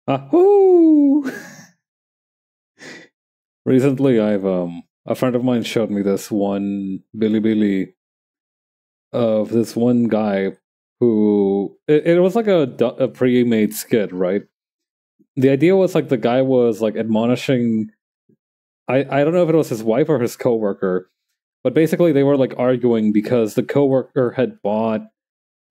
Ahoo! Recently, I've a friend of mine showed me this one Bilibili of this one guy who it was like a pre-made skit, right? The idea was like the guy was like admonishing. I don't know if it was his wife or his coworker, but basically they were like arguing because the coworker had bought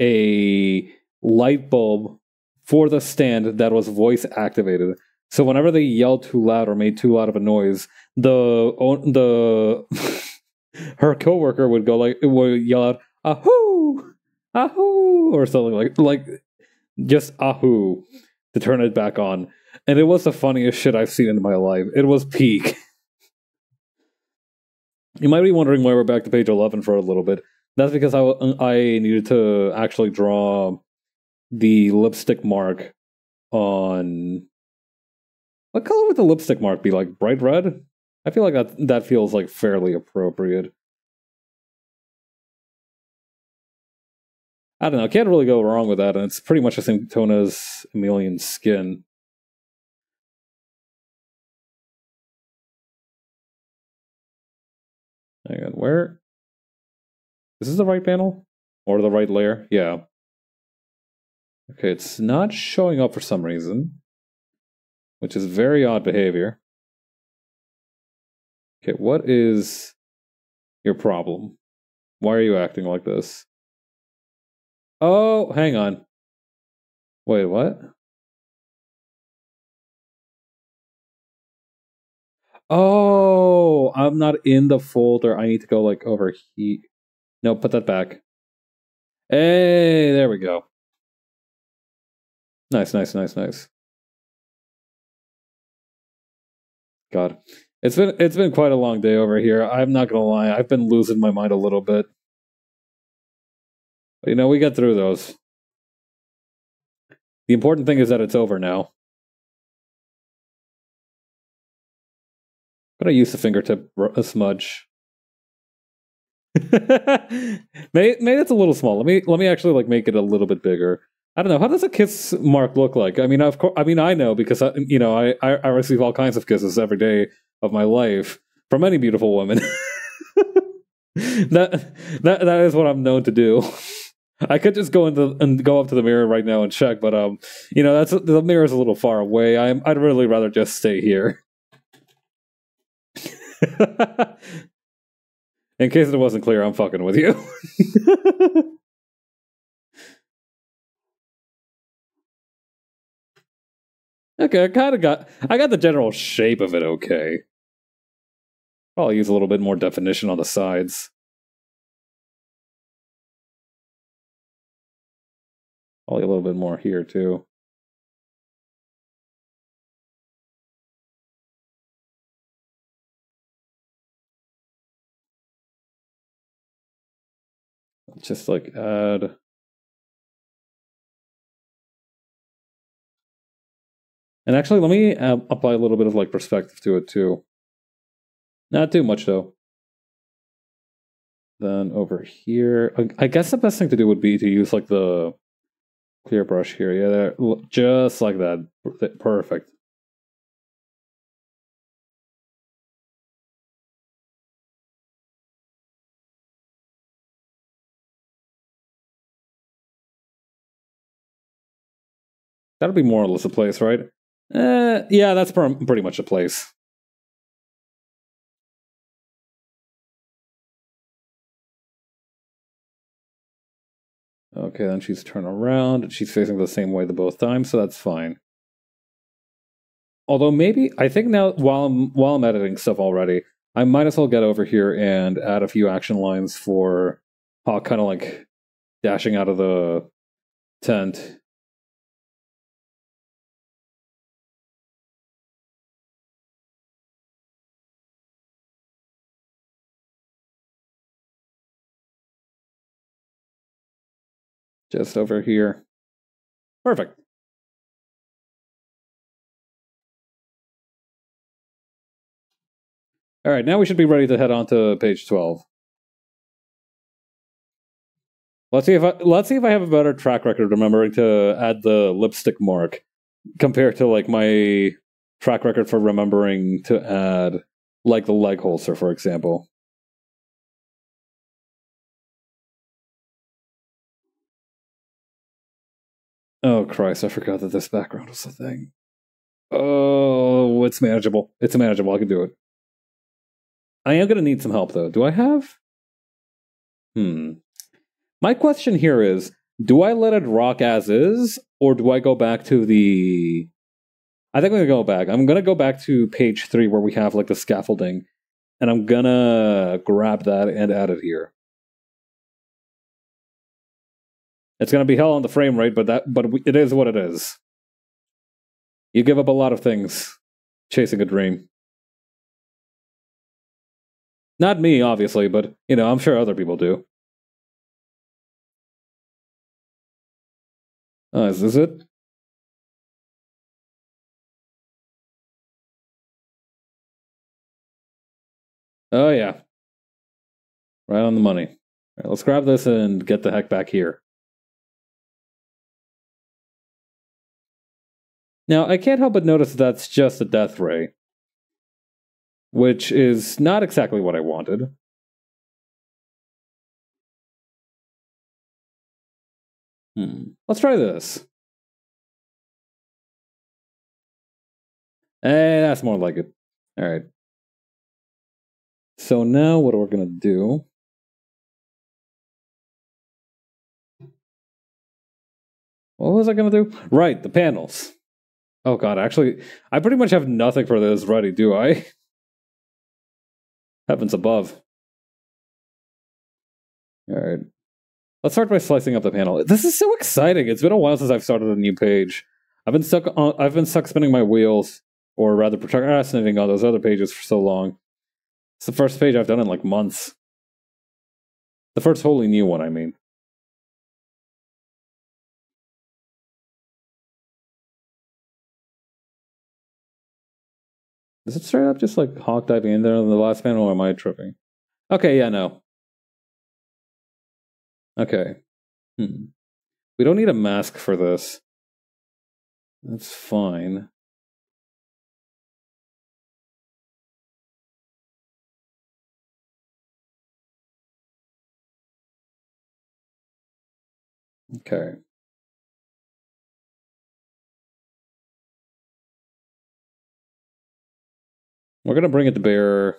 a light bulb for the stand that was voice activated. So whenever they yelled too loud or made too loud of a noise, the her coworker would go would yell out "ahoo, ahoo" or something like just "ahoo" to turn it back on. And it was the funniest shit I've seen in my life. It was peak. You might be wondering why we're back to page 11 for a little bit. That's because I needed to actually draw the lipstick mark on... What color would the lipstick mark be? Like bright red? I feel like that feels like fairly appropriate. I don't know, can't really go wrong with that, and it's pretty much the same tone as Emilian's skin. Hang on, where? Is this the right panel? Or the right layer? Yeah. Okay, it's not showing up for some reason, which is very odd behavior. Okay, what is your problem? Why are you acting like this? Oh, hang on. Wait, what? Oh, I'm not in the folder. I need to go like over here. No, put that back. Hey, there we go. Nice, nice, nice, nice. God. It's been quite a long day over here. I'm not gonna lie, I've been losing my mind a little bit. But, you know, we get through those. The important thing is that it's over now. I'm gonna use the fingertip smudge. Maybe it's a little small. Let me actually like make it a little bit bigger. I don't know. How does a kiss mark look like? I mean, of course. I mean, I know because I receive all kinds of kisses every day of my life from many beautiful women. that is what I'm known to do. I could just go go up to the mirror right now and check, but that's the mirror's a little far away. I'd really rather just stay here. In case it wasn't clear, I'm fucking with you. Okay, I got the general shape of it okay. I'll use a little bit more definition on the sides. Probably a little bit more here too. Just like add. And actually, let me apply a little bit of like perspective to it too. Not too much though. Then over here, I guess the best thing to do would be to use like the clear brush here. Yeah, there, just like that. Perfect. That'll be more or less a place, right? Yeah, that's pretty much a place. Okay, then she's turned around. She's facing the same way the both times, so that's fine. Although maybe I think now while I'm editing stuff already, I might as well get over here and add a few action lines for Hawk kind of like dashing out of the tent. Just over here. Perfect. All right, now we should be ready to head on to page 12. Let's see if I have a better track record remembering to add the lipstick mark. compared to like my track record for remembering to add like the leg holster, for example. Oh Christ, I forgot that this background was a thing. Oh, it's manageable. It's manageable. I can do it. I am gonna need some help though. Do I have? My question here is, do I let it rock as is, or do I go back to the... I think I'm gonna go back. I'm gonna go back to page 3 where we have like the scaffolding, and I'm gonna grab that and add it here. It's gonna be hell on the frame rate, but it is what it is. You give up a lot of things chasing a dream. Not me, obviously, but you know, I'm sure other people do. Is this it? Oh yeah, right on the money. All right, let's grab this and get the heck back here. Now, I can't help but notice that's just a death ray, which is not exactly what I wanted. Let's try this. That's more like it. All right. So now what we're going to do... What was I going to do? Right, the panels. Oh god, actually, I pretty much have nothing for this ready, do I? Heavens above. Alright. Let's start by slicing up the panel. This is so exciting! It's been a while since I've started a new page. I've been stuck spinning my wheels, or rather procrastinating on those other pages for so long. It's the first page I've done in like months. The first wholly new one, I mean. Is it straight up just like hawk diving in there on the last panel, or am I tripping? Okay, yeah, no. Okay. We don't need a mask for this. That's fine. Okay. We're going to bring it to bear.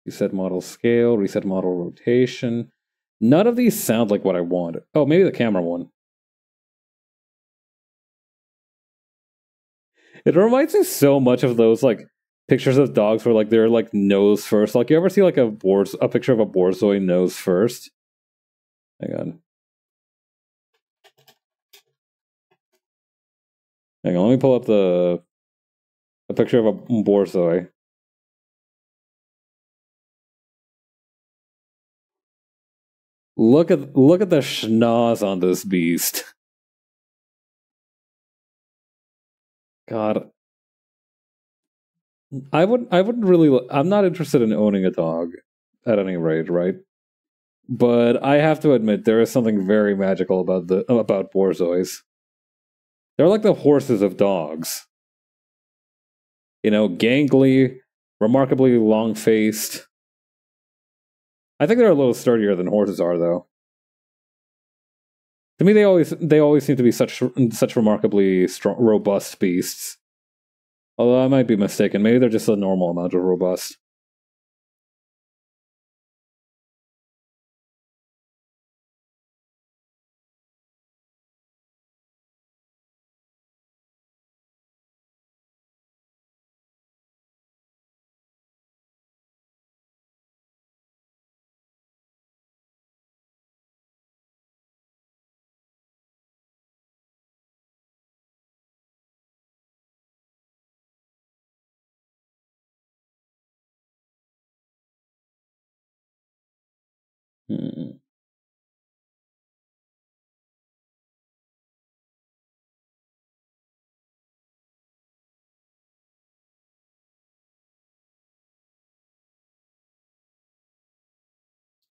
Reset model scale, reset model rotation. None of these sound like what I want. Oh, maybe the camera one. It reminds me so much of those like pictures of dogs where like they're like nose first. Like you ever see like a picture of a borzoi nose first? Hang on. Hang on, let me pull up a picture of a borzoi. Look at the schnoz on this beast. God. I wouldn't really... I'm not interested in owning a dog at any rate, right? But I have to admit there is something very magical about borzois. They're like the horses of dogs. You know, gangly, remarkably long-faced. I think they're a little sturdier than horses are, though. To me, they always seem to be such remarkably strong, robust beasts. Although I might be mistaken. Maybe they're just a normal amount of robust.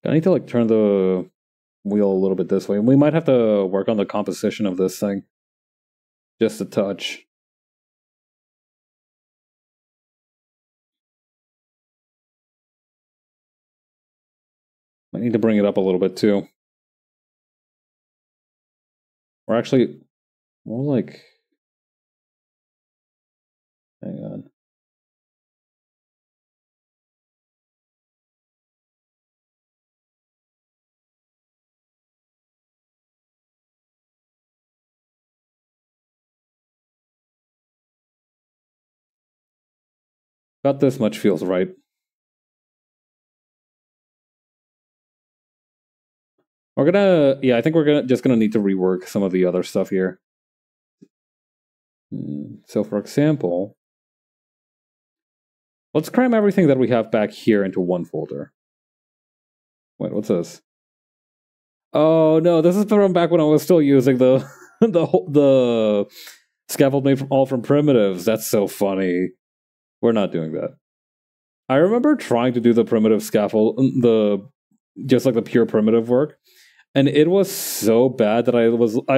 I need to like turn the wheel a little bit this way. We might have to work on the composition of this thing. Just a touch. I need to bring it up a little bit too. Or actually, more like... Hang on. About this much feels right. We're gonna... Yeah, I think we're just gonna need to rework some of the other stuff here. So for example... Let's cram everything that we have back here into one folder. Wait, what's this? Oh no, this is from back when I was still using the the scaffold made from primitives. That's so funny. We're not doing that. I remember trying to do the primitive scaffold, just like the pure primitive work, and it was so bad that I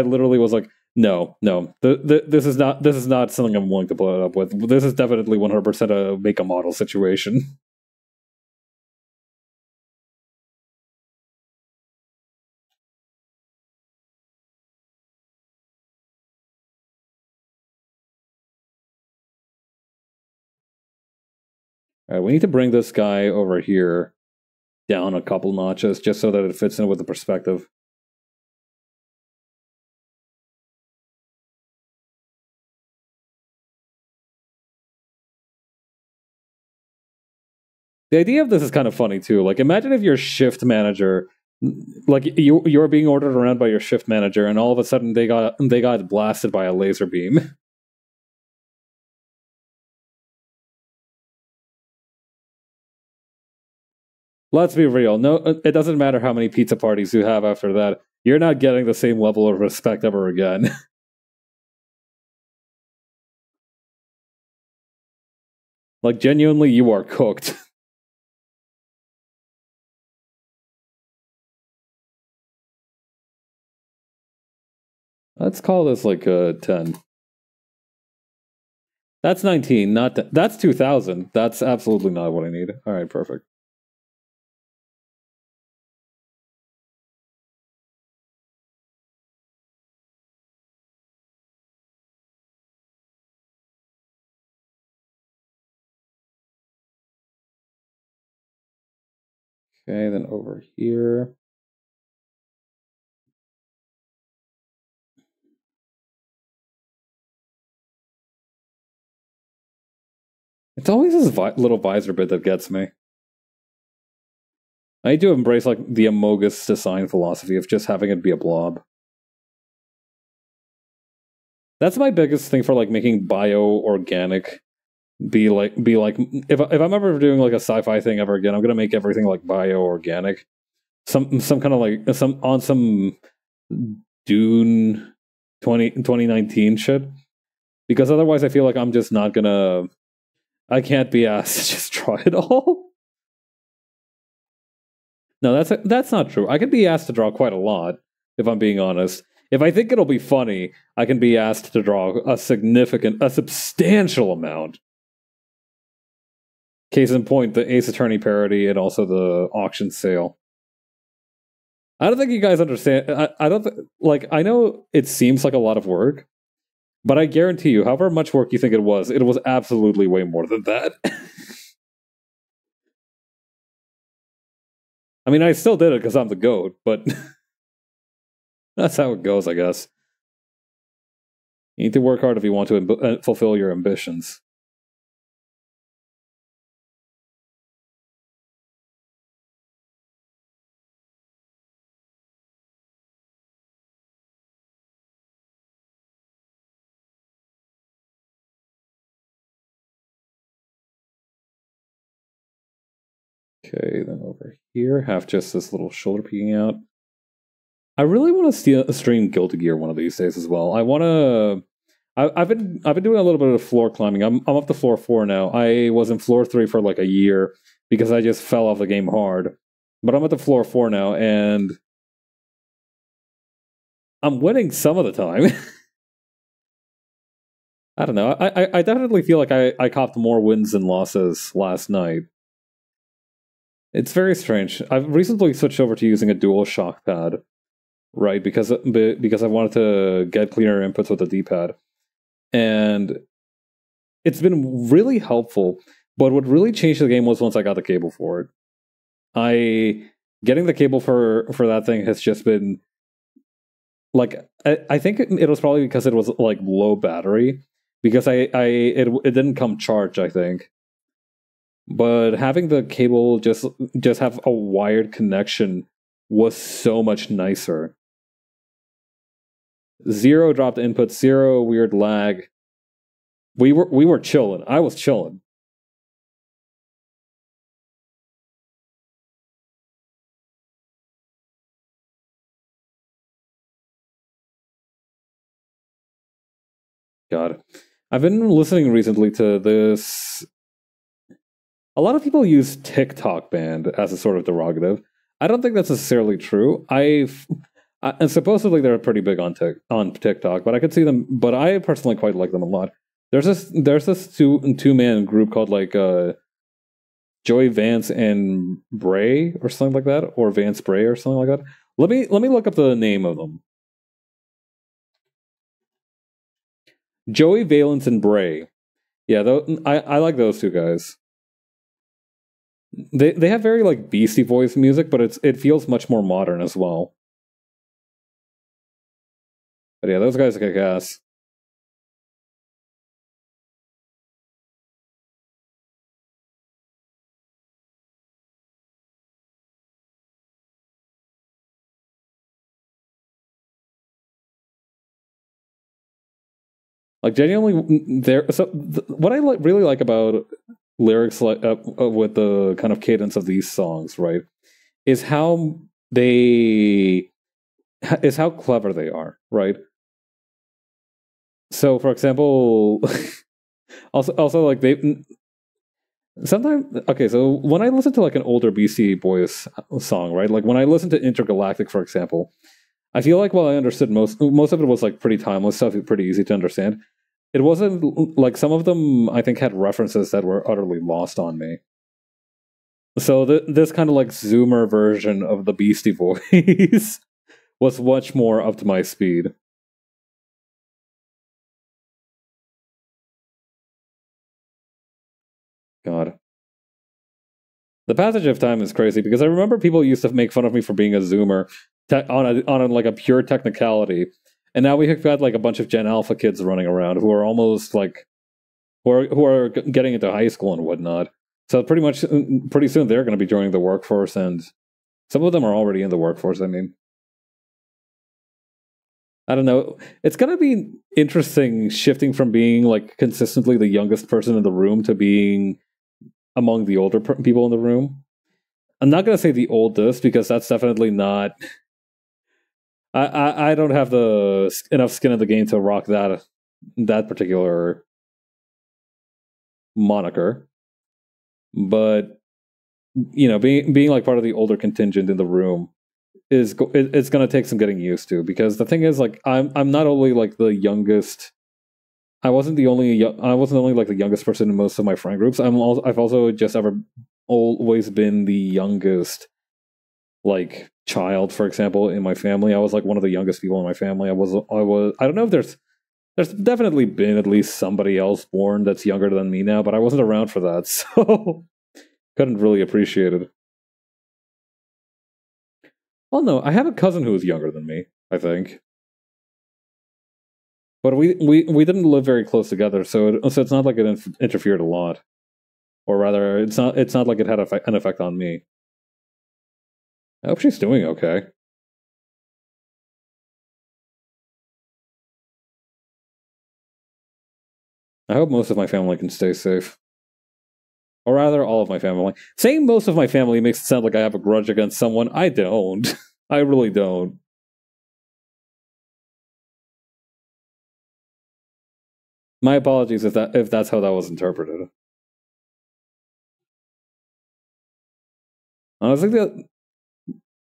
literally was like, no, this is not something I'm willing to put up with. This is definitely 100% a make a model situation. All right, we need to bring this guy over here down a couple notches just so that it fits in with the perspective. The idea of this is kind of funny too. Like, imagine if your shift manager, like you're being ordered around by your shift manager, and all of a sudden they got blasted by a laser beam. Let's be real. No, it doesn't matter how many pizza parties you have after that. You're not getting the same level of respect ever again. Like, genuinely, you are cooked. Let's call this like a 10. That's 19, not 10. That's 2000. That's absolutely not what I need. All right, perfect. Okay, then over here. It's always this little visor bit that gets me. I need to embrace like the Amogus design philosophy of just having it be a blob. That's my biggest thing for like making bio-organic be like if I'm ever doing like a sci-fi thing ever again, I'm gonna make everything like bio-organic. Some kind of like some Dune 2019 shit. Because otherwise I feel like I'm just not gonna I can't be asked to just draw it all. No, that's not true. I can be asked to draw quite a lot, if I'm being honest. If I think it'll be funny, I can be asked to draw a substantial amount. Case in point, the Ace Attorney parody and also the auction sale. I don't think you guys understand. I don't like. I know it seems like a lot of work, but I guarantee you, however much work you think it was absolutely way more than that. I mean, I still did it because I'm the GOAT, but that's how it goes, I guess. You need to work hard if you want to fulfill your ambitions. Okay, then over here, have just this little shoulder peeking out. I really want to stream Guilty Gear one of these days as well. I want to. I've been doing a little bit of floor climbing. I'm up to floor 4 now. I was in floor 3 for like a year because I just fell off the game hard. But I'm at the floor 4 now, and I'm winning some of the time. I don't know. I definitely feel like I copped more wins than losses last night. It's very strange. I've recently switched over to using a dual shock pad, right? Because I wanted to get cleaner inputs with the D-pad, and it's been really helpful. But what really changed the game was once I got the cable for it. Getting the cable for that thing has just been like I think it was probably because it was like low battery, because it didn't come charged, I think. But having the cable just have a wired connection was so much nicer. Zero dropped input, zero weird lag. We were chilling. I was chilling. God. I've been listening recently to this. A lot of people use TikTok band as a sort of derogative. I don't think that's necessarily true. And supposedly they're pretty big on TikTok, but I could see them. But I personally quite like them a lot. There's this two-man group called like Joey Vance and Bray or something like that, or Vance Bray or something like that. Let me look up the name of them. Joey Valence and Bray. Yeah, I like those two guys. They have very like Beastie Boys music, but it feels much more modern as well. But yeah, those guys kick ass. Like genuinely, there. So what I really like about lyrics like with the kind of cadence of these songs, right, is how how clever they are, right? So, for example, also like they sometimes okay. So when I listen to like an older Beastie Boys song, right, like when I listen to Intergalactic, for example, I feel like while I understood most of it was like pretty timeless stuff, pretty easy to understand. It wasn't like some of them I think had references that were utterly lost on me. So this kind of like Zoomer version of the Beastie Boys was much more up to my speed. God. The passage of time is crazy because I remember people used to make fun of me for being a Zoomer on like a pure technicality, and now we have got like a bunch of Gen Alpha kids running around who are almost like who are getting into high school and whatnot. So pretty soon they're going to be joining the workforce, and some of them are already in the workforce. I mean, I don't know. It's going to be interesting shifting from being like consistently the youngest person in the room to being among the older people in the room. I'm not going to say the oldest because that's definitely not. I don't have the enough skin in the game to rock that particular moniker, but you know, being like part of the older contingent in the room it's going to take some getting used to, because the thing is like I'm not only like the youngest. I wasn't only like the youngest person in most of my friend groups. I've also just always been the youngest like child, for example, in my family. I was like one of the youngest people in my family. I don't know if there's definitely been at least somebody else born that's younger than me now, but I wasn't around for that, so couldn't really appreciate it. Well, no, I have a cousin who is younger than me, I think. But we didn't live very close together, so it's not like it interfered a lot, or rather, it's not like it had an effect on me. I hope she's doing okay. I hope most of my family can stay safe, or rather, all of my family. Saying most of my family makes it sound like I have a grudge against someone. I don't. I really don't. My apologies if that's how that was interpreted. Honestly,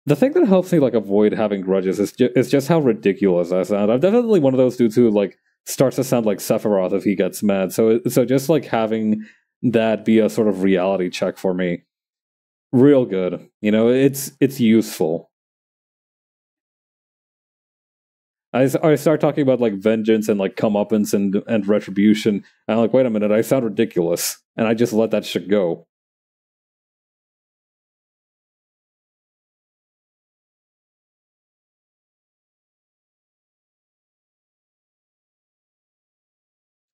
the thing that helps me like avoid having grudges is just how ridiculous I sound. I'm definitely one of those dudes who like starts to sound like Sephiroth if he gets mad. So just like having that be a sort of reality check for me, real good. You know, it's useful. I start talking about like vengeance and like comeuppance and retribution. And I'm like, wait a minute, I sound ridiculous, and I just let that shit go.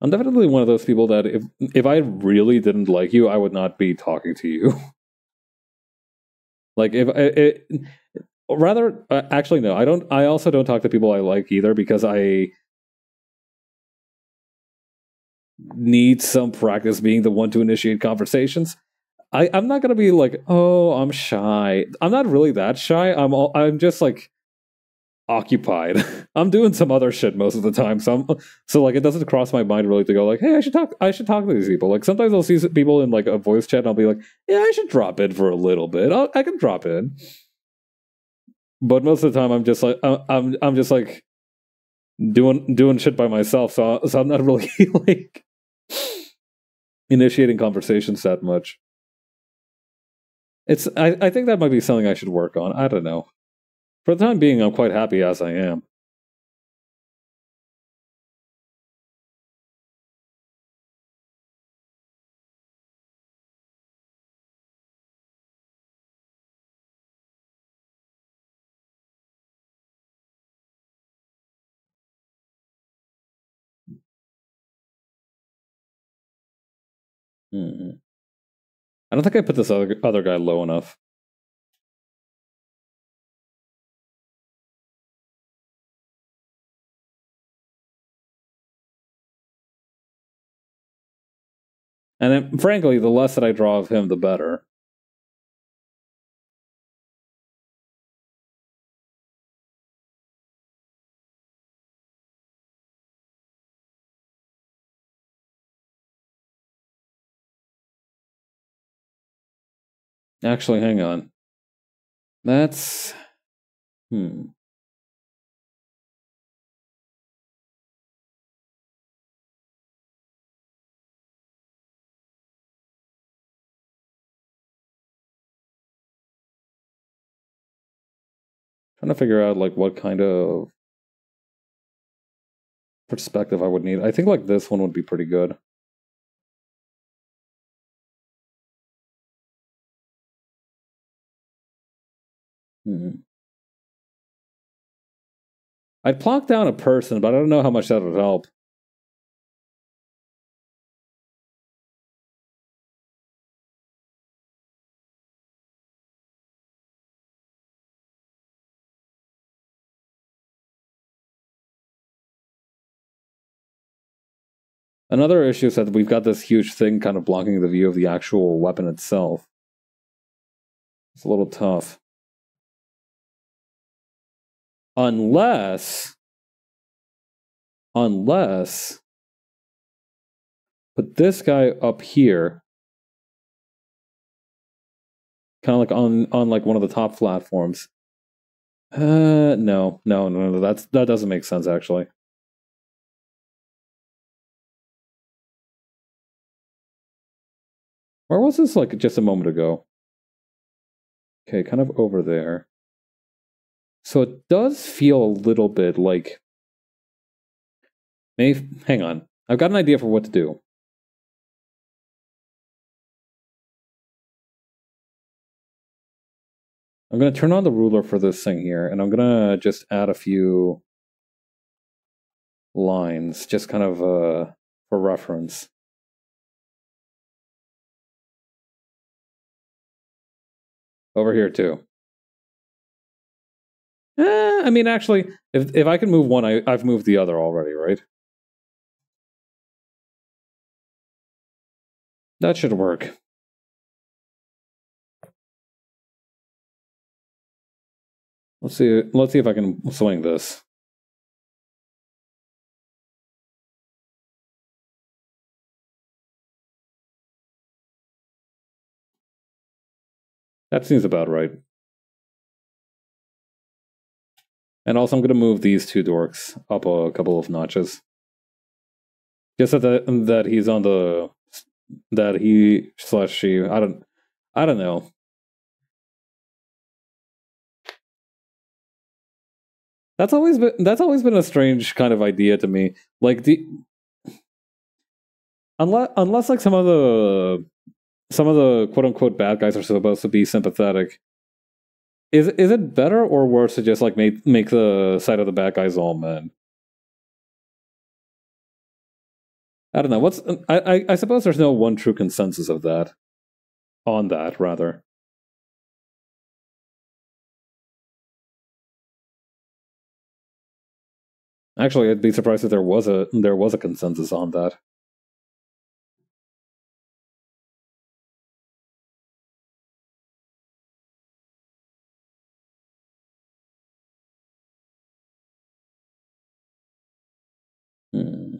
I'm definitely one of those people that if I really didn't like you, I would not be talking to you. Like if rather actually no, I don't. I also don't talk to people I like either because I need some practice being the one to initiate conversations. I'm not gonna be like, oh, I'm shy. I'm not really that shy. I'm just like occupied. I'm doing some other shit most of the time. So like it doesn't cross my mind really to go like, hey, I should talk to these people. Like sometimes I'll see people in like a voice chat and I'll be like, yeah, I should drop in for a little bit. I can drop in. But most of the time I'm just like I'm just like doing shit by myself. So I'm not really like initiating conversations that much. I think that might be something I should work on. I don't know. For the time being, I'm quite happy as I am. Hmm. I don't think I put this other guy low enough. And then, frankly, the less that I draw of him, the better. Actually, hang on. That's hmm. Trying to figure out like what kind of perspective I would need. I think like this one would be pretty good. Hmm. I'd plonk down a person, but I don't know how much that would help. Another issue is that we've got this huge thing kind of blocking the view of the actual weapon itself. It's a little tough. Unless put this guy up here, kind of like on like one of the top platforms. No. That doesn't make sense actually. Where was this like just a moment ago? Okay, kind of over there. So it does feel a little bit like. Hang on. I've got an idea for what to do. I'm going to turn on the ruler for this thing here, and I'm going to just add a few lines, just kind of for reference. Over here, too. I mean, actually, if I can move one, I've moved the other already, right? That should work. Let's see if I can swing this. That seems about right. And also, I'm going to move these two dorks up a couple of notches. Just that he's on the that he slash she. I don't know. That's always been a strange kind of idea to me. Like the unless like some of the quote unquote bad guys are supposed to be sympathetic. Is it better or worse to just like make the side of the bad guys all men? I don't know. I suppose there's no one true consensus of that on that rather. Actually, I'd be surprised if there was a consensus on that. Hmm.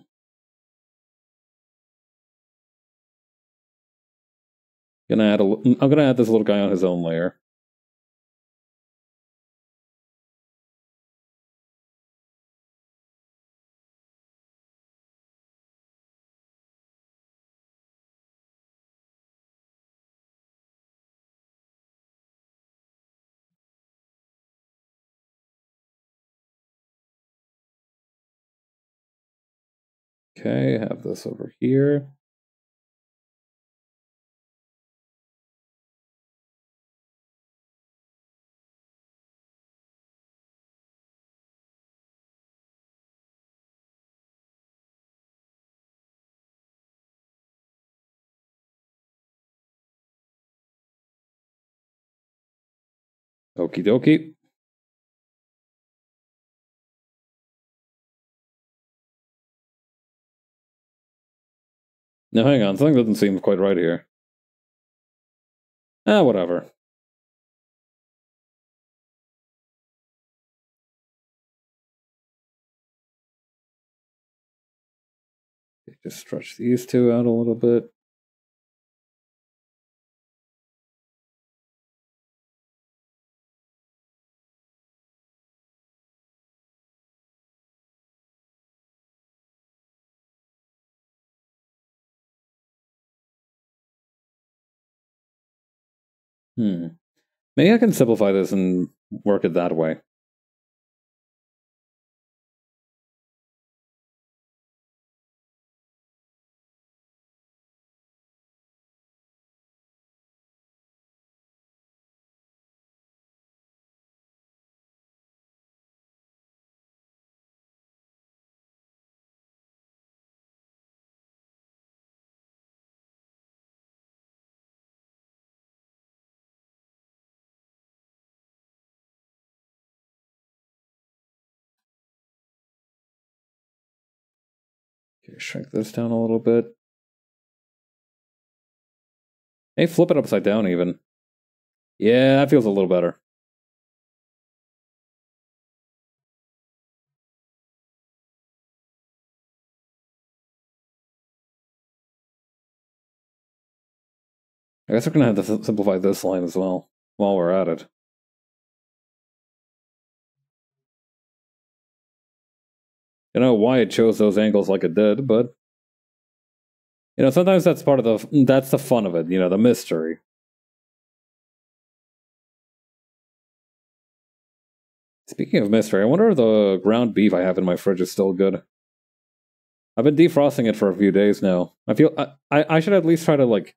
I'm gonna add this little guy on his own layer. Okay, have this over here. Okie dokie. Now hang on, something doesn't seem quite right here. Ah, whatever. Just stretch these two out a little bit. Hmm. Maybe I can simplify this and work it that way. Okay, shrink this down a little bit. Hey, flip it upside down even. Yeah, that feels a little better. I guess we're gonna have to simplify this line as well while we're at it. I don't know why it chose those angles like it did, but sometimes that's part of that's the fun of it, the mystery. Speaking of mystery, I wonder if the ground beef I have in my fridge is still good. I've been defrosting it for a few days now. I feel I should at least try to like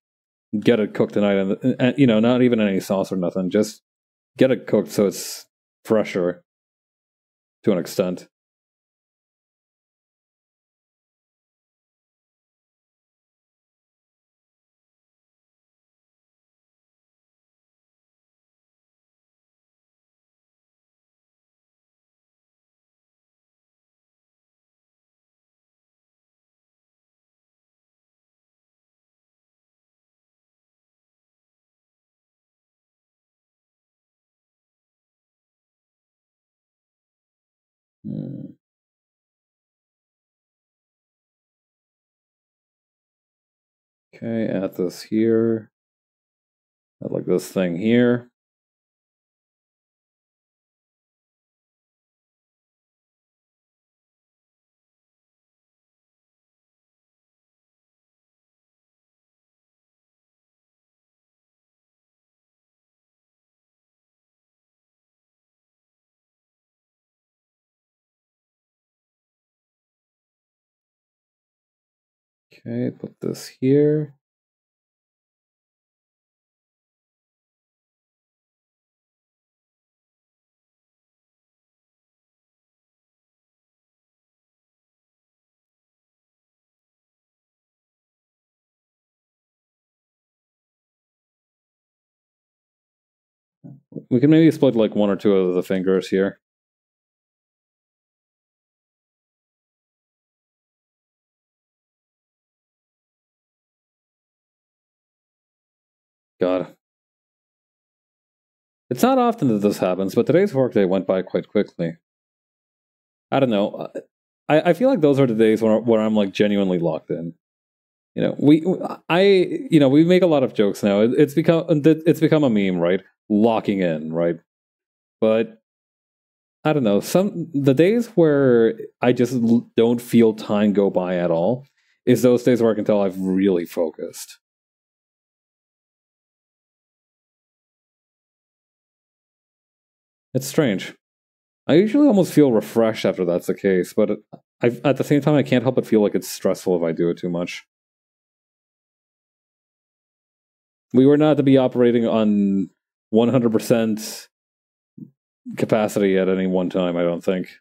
get it cooked tonight, and not even any sauce or nothing. Just get it cooked so it's fresher to an extent. Hmm. Okay, add this here. Add like this thing here. Okay, put this here. We can maybe split like one or two of the fingers here. God. It's not often that this happens, but today's workday went by quite quickly. I don't know. I feel like those are the days where I'm like genuinely locked in. You know, we make a lot of jokes now. It's become a meme, right? Locking in, right? But I don't know. The days where I just don't feel time go by at all is those days where I can tell I've really focused. It's strange. I usually almost feel refreshed after that's the case, but at the same time, I can't help but feel like it's stressful if I do it too much. We were not to be operating on 100% capacity at any one time, I don't think.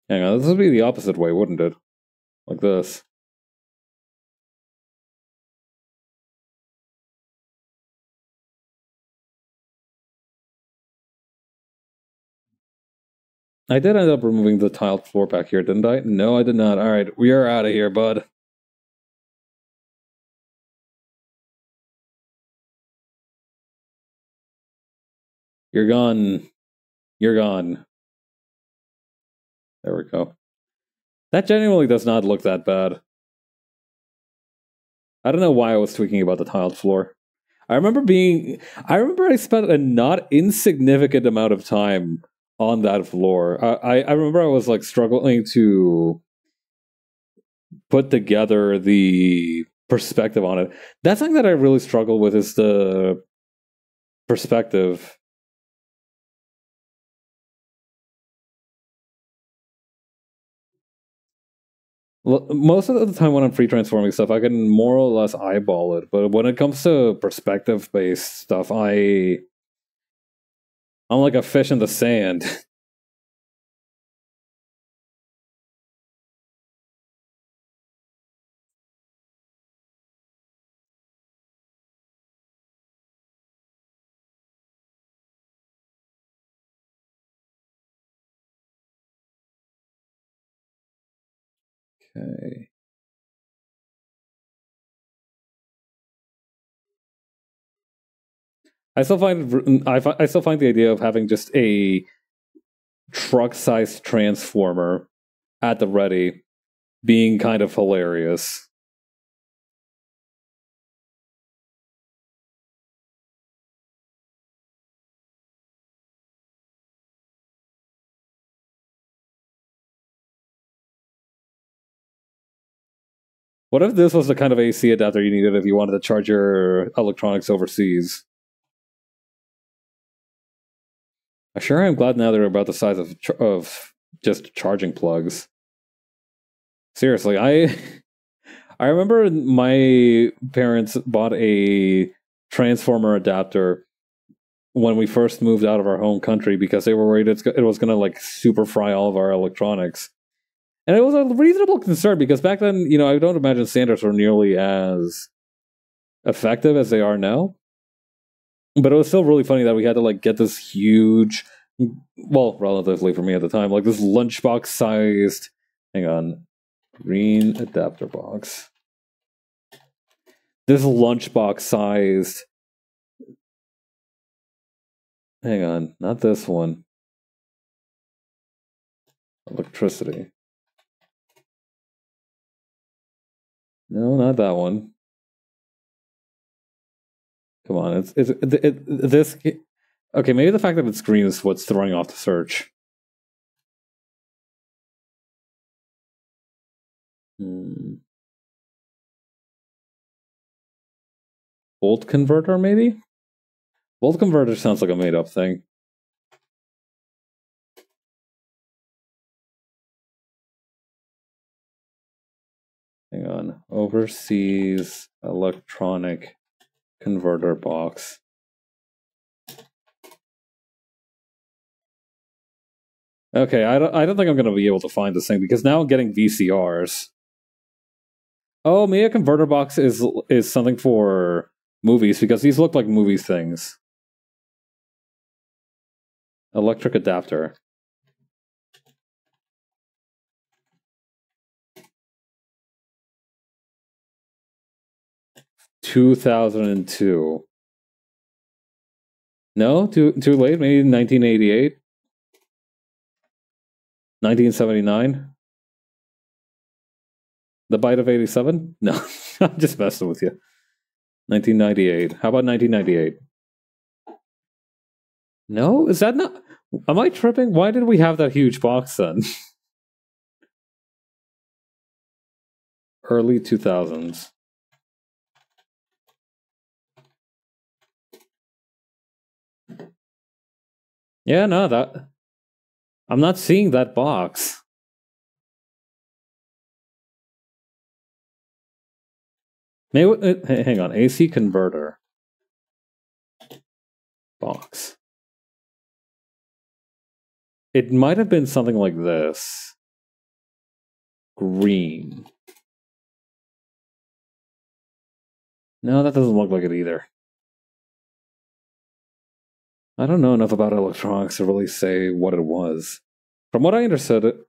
Hang on, this would be the opposite way, wouldn't it? Like this. I did end up removing the tiled floor back here, didn't I? No, I did not. Alright, we are out of here, bud. You're gone. You're gone. There we go. That genuinely does not look that bad. I don't know why I was tweaking about the tiled floor. I remember I spent a not insignificant amount of time on that floor. I remember I was like struggling to put together the perspective on it. That's something that I really struggle with is the perspective. Most of the time when I'm free transforming stuff, I can more or less eyeball it. But when it comes to perspective based stuff, I'm like a fish in the sand. Okay. I still find the idea of having just a truck-sized transformer at the ready being kind of hilarious. What if this was the kind of AC adapter you needed if you wanted to charge your electronics overseas? I sure am glad now they're about the size of just charging plugs. Seriously, I remember my parents bought a transformer adapter when we first moved out of our home country because they were worried it was going to like super fry all of our electronics. And it was a reasonable concern because back then, I don't imagine standards were nearly as effective as they are now. But it was still really funny that we had to like get this huge, well, relatively for me at the time, like this lunchbox sized, hang on, green adapter box. This lunchbox sized, hang on, not this one. Electricity. No, not that one. Come on, this. Okay, maybe the fact that it's green is what's throwing off the search. Volt converter, maybe? Volt converter sounds like a made-up thing. Hang on. Overseas electronic converter box. Okay, I don't think I'm going to be able to find this thing because now I'm getting VCRs. Oh, maybe a converter box is something for movies because these look like movie things. Electric adapter. $2002. No, too late. Maybe 1988, 1979. The Bite of 87? No, I'm just messing with you. 1998. How about 1998? No, is that not? Am I tripping? Why did we have that huge box then? Early 2000s. Yeah, no, that I'm not seeing that box. Maybe hang on, AC converter box. It might have been something like this. Green. No, that doesn't look like it either. I don't know enough about electronics to really say what it was. From what I understood,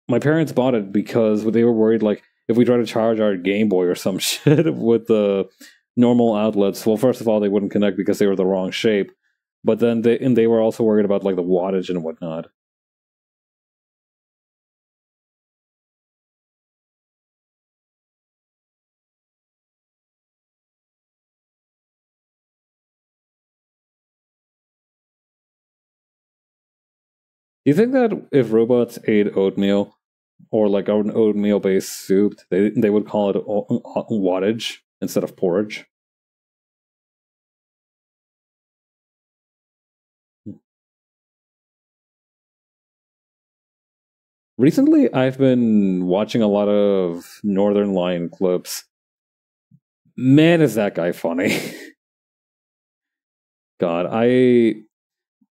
my parents bought it because they were worried, like, if we try to charge our Game Boy or some shit with the normal outlets, well, first of all, they wouldn't connect because they were the wrong shape. But then they were also worried about like the wattage and whatnot. Do you think that if robots ate oatmeal or like an oatmeal based soup, they would call it wattage instead of porridge? Recently, I've been watching a lot of Northern Lion clips. Man, is that guy funny! God,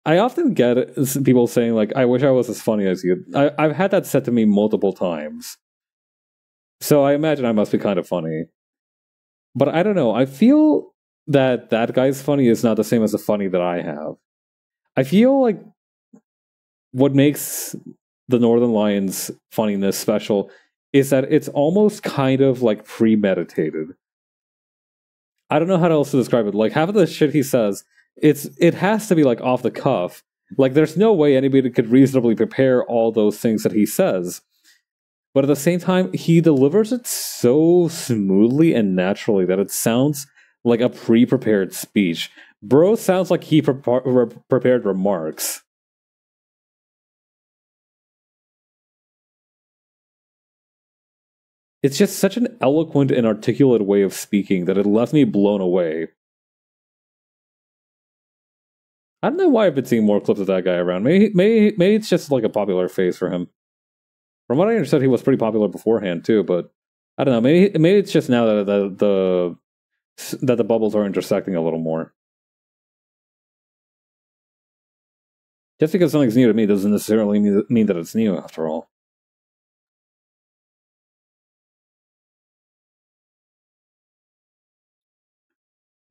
I often get people saying like, "I wish I was as funny as you." I've had that said to me multiple times, so I imagine I must be kind of funny. But I don't know. I feel that that guy's funny is not the same as the funny that I have. I feel like what makes the Northern Lions funniness special is that it's almost kind of like premeditated. I don't know how else to describe it. Like half of the shit he says, it has to be like off the cuff. Like there's no way anybody could reasonably prepare all those things that he says. But at the same time, he delivers it so smoothly and naturally that it sounds like a pre-prepared speech. Bro sounds like he prepared remarks. It's just such an eloquent and articulate way of speaking that it left me blown away. I don't know why I've been seeing more clips of that guy around. Maybe it's just like a popular face for him. From what I understood, he was pretty popular beforehand too. But I don't know. Maybe it's just now that the bubbles are intersecting a little more. Just because something's new to me doesn't necessarily mean that it's new. After all.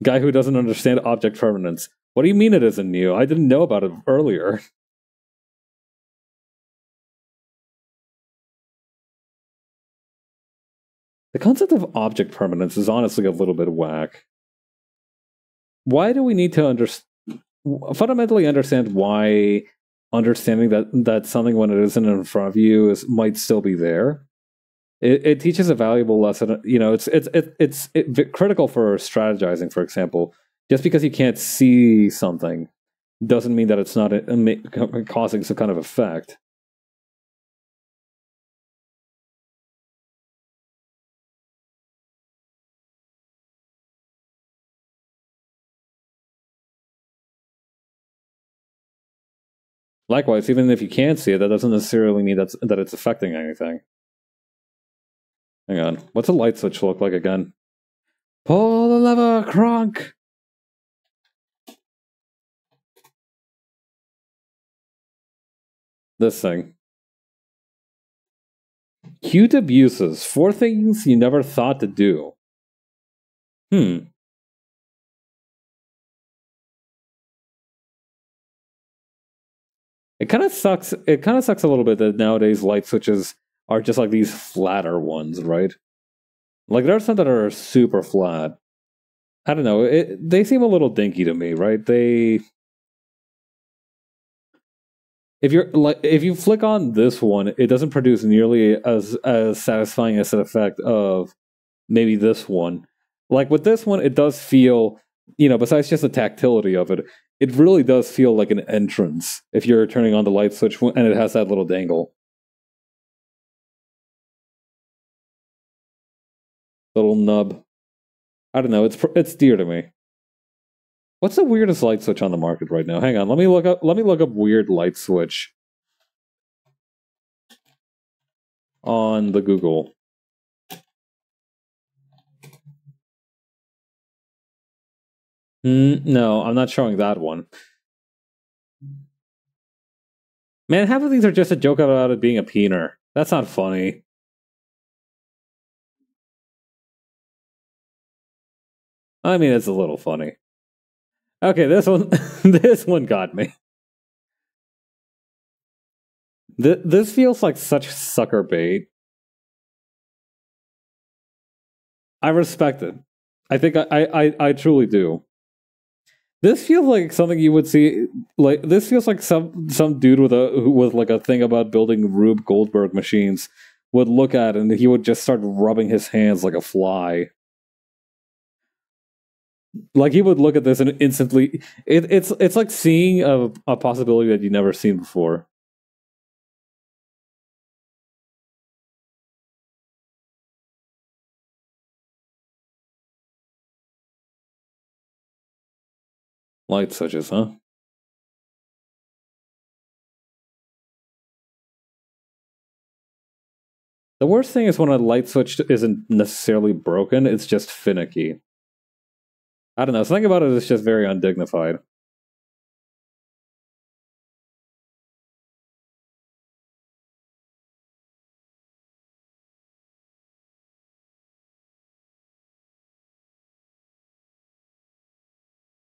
Guy who doesn't understand object permanence. What do you mean it isn't new? I didn't know about it earlier. The concept of object permanence is honestly a little bit whack. Why do we need to fundamentally understand why understanding that something when it isn't in front of you might still be there? It teaches a valuable lesson. You know, it's critical for strategizing. For example, just because you can't see something doesn't mean that it's not causing some kind of effect. Likewise, even if you can't see it, that doesn't necessarily mean that it's affecting anything. Hang on. What's a light switch look like again? Pull the lever, Kronk! This thing. Cute abuses. 4 things you never thought to do. Hmm. It kind of sucks. It kind of sucks a little bit that nowadays light switches are just like these flatter ones, right? Like there are some that are super flat. I don't know. They seem a little dinky to me, right? If you flick on this one, it doesn't produce nearly as satisfying as an effect of maybe this one. Like with this one, it does feel, besides just the tactility of it, it really does feel like an entrance if you're turning on the light switch and it has that little dangle. Little nub. I don't know. It's dear to me. What's the weirdest light switch on the market right now? Hang on. Let me look up weird light switch on the Google. No, I'm not showing that one. Man, half of these are just a joke about it being a peener. That's not funny. I mean, it's a little funny. Okay, this one, this one got me. This feels like such sucker bait. I respect it. I think I truly do. This feels like something you would see. Like this feels like some dude with like a thing about building Rube Goldberg machines would look at and he would just start rubbing his hands like a fly. Like he would look at this and instantly, it's like seeing a possibility that you've never seen before. Light switches, huh? The worst thing is when a light switch isn't necessarily broken; it's just finicky. I don't know. Something about it is just very undignified.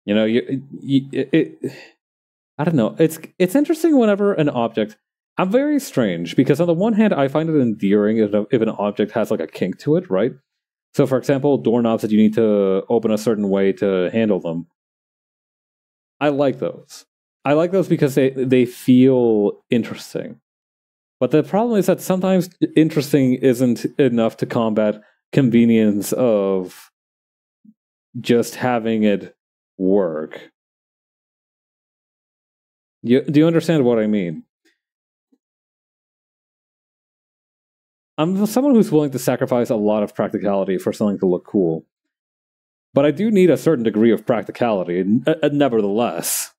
You know, I don't know. It's interesting whenever an object. I'm very strange because on the one hand, I find it endearing if an object has like a kink to it, right? So, for example, doorknobs that you need to open a certain way to handle them. I like those. I like those because they feel interesting. But the problem is that sometimes interesting isn't enough to combat convenience of just having it work. Do you understand what I mean? I'm someone who's willing to sacrifice a lot of practicality for something to look cool. But I do need a certain degree of practicality, nevertheless.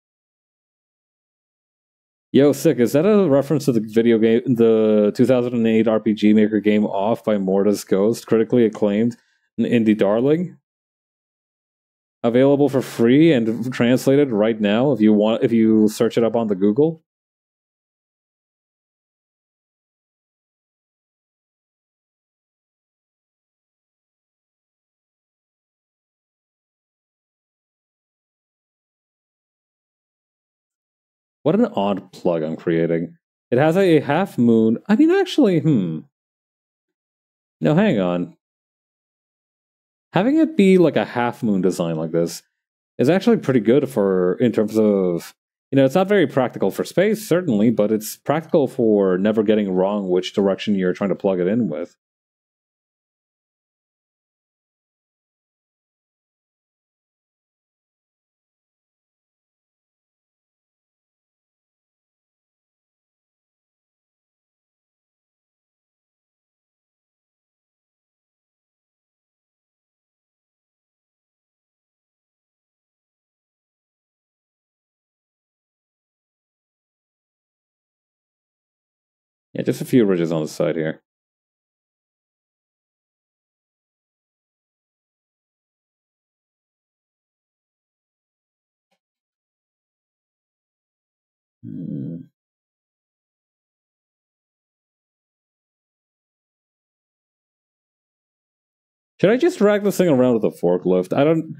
Yo, sick, is that a reference to the video game, the 2008 RPG Maker game Off by Morta's Ghost, critically acclaimed, an indie darling? Available for free and translated right now if you search it up on the Google. What an odd plug I'm creating. It has a half moon. I mean, actually, No, hang on. Having it be like a half moon design like this is actually pretty good for in terms of it's not very practical for space certainly, but it's practical for never getting wrong which direction you're trying to plug it in with. Yeah, just a few ridges on the side here. Should I just drag this thing around with a forklift? I don't...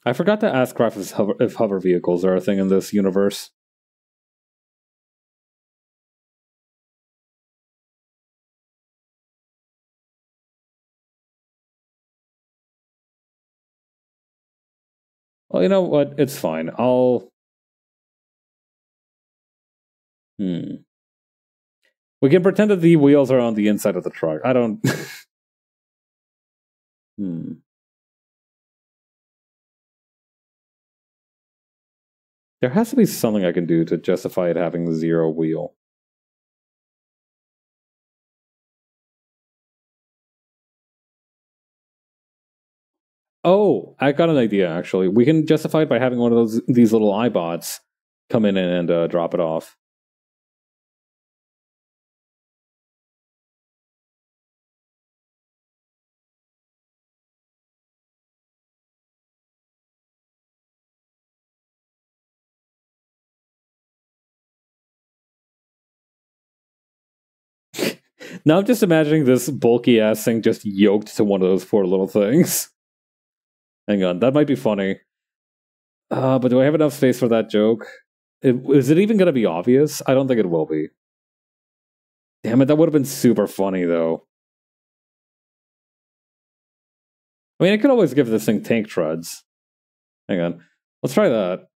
I forgot to ask Craft if hover vehicles are a thing in this universe. Well, you know what? It's fine. I'll... We can pretend that the wheels are on the inside of the truck. I don't... There has to be something I can do to justify it having zero wheel. Oh, I got an idea, actually. We can justify it by having one of these little iBots come in and drop it off. Now I'm just imagining this bulky ass thing just yoked to one of those poor little things. Hang on, that might be funny. But do I have enough space for that joke? Is it even going to be obvious? I don't think it will be. Damn it, that would have been super funny, though. I mean, I could always give this thing tank treads. Hang on. Let's try that.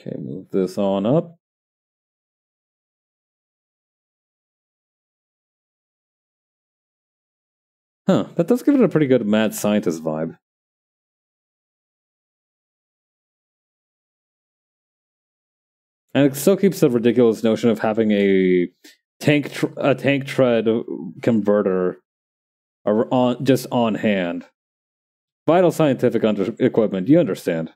Okay, move this on up. Huh, that does give it a pretty good mad scientist vibe. And it still keeps the ridiculous notion of having a tank tread converter just on hand. Vital scientific equipment, you understand.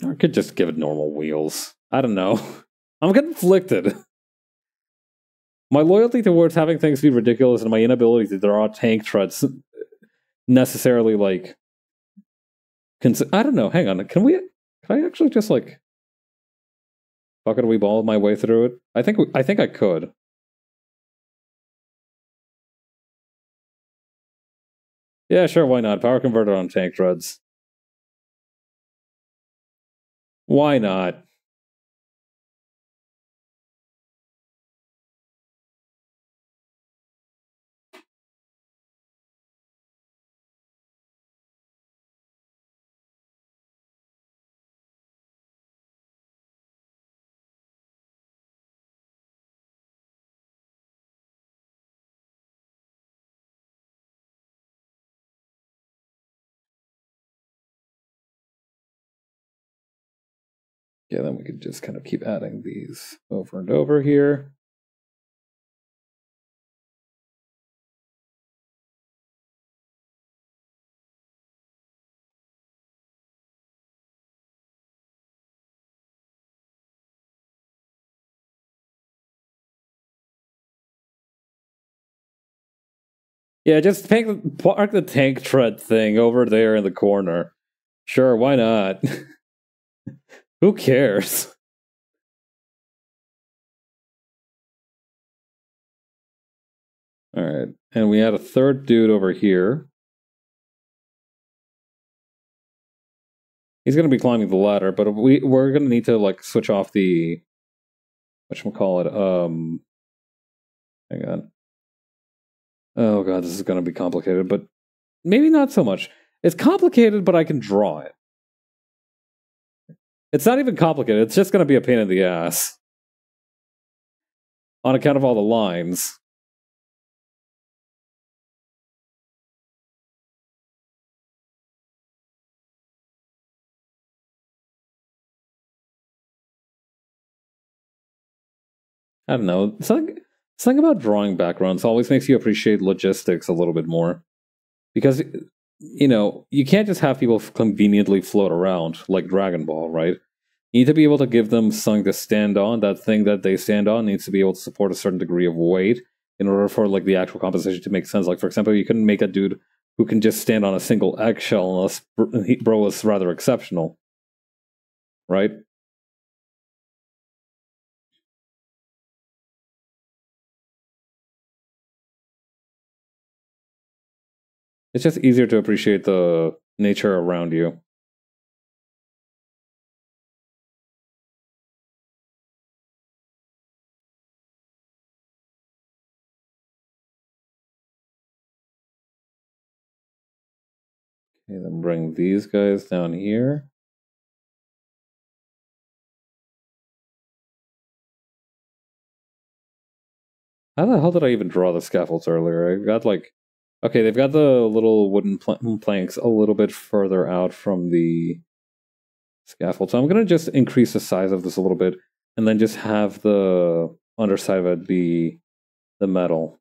Or I could just give it normal wheels. I don't know. I'm conflicted. My loyalty towards having things be ridiculous and my inability to draw tank treads necessarily, like... I don't know, hang on. Can I actually just, like... bucket we ball my way through it? I think I could. Yeah, sure, why not? Power converter on tank treads. Why not? Yeah, then we could just kind of keep adding these over and over here. Yeah, just park the tank tread thing over there in the corner. Sure, why not? Who cares? Alright, and we had a third dude over here. He's going to be climbing the ladder, but we're going to need to, like, switch off the... whatchamacallit, hang on. Oh god, this is going to be complicated, but maybe not so much. It's complicated, but I can draw it. It's not even complicated. It's just going to be a pain in the ass on account of all the lines. I don't know. Something about drawing backgrounds always makes you appreciate logistics a little bit more. Because, you know, you can't just have people conveniently float around like Dragon Ball, right? You need to be able to give them something to stand on. That thing that they stand on needs to be able to support a certain degree of weight in order for like the actual composition to make sense. Like, for example, you couldn't make a dude who can just stand on a single eggshell unless bro was rather exceptional, right? It's just easier to appreciate the nature around you. Okay, then bring these guys down here. How the hell did I even draw the scaffolds earlier? I got like... Okay, they've got the little wooden planks a little bit further out from the scaffold. So I'm going to just increase the size of this a little bit and then just have the underside of it be the metal.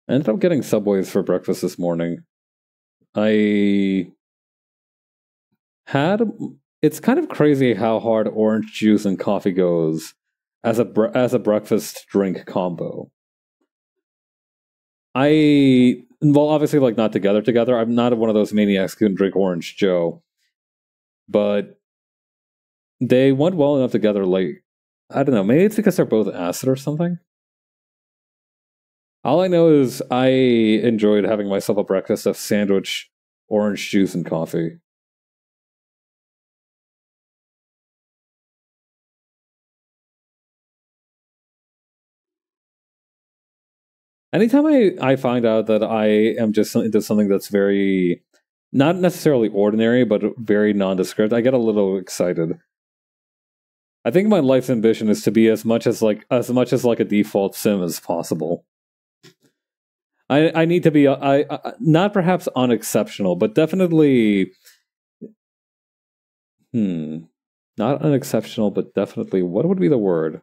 I ended up getting Subways for breakfast this morning. I had... It's kind of crazy how hard orange juice and coffee goes as a breakfast drink combo. Well, obviously, like, not together. I'm not one of those maniacs who can drink Orange Joe. But they went well enough together, like, I don't know, maybe it's because they're both acid or something. All I know is I enjoyed having myself a breakfast of sandwich, orange juice, and coffee. Anytime I find out that I am just into something that's very, not necessarily ordinary, but very nondescript, I get a little excited. I think my life's ambition is to be as much as like a default sim as possible. I need to be not perhaps unexceptional, but definitely not unexceptional, but definitely, what would be the word?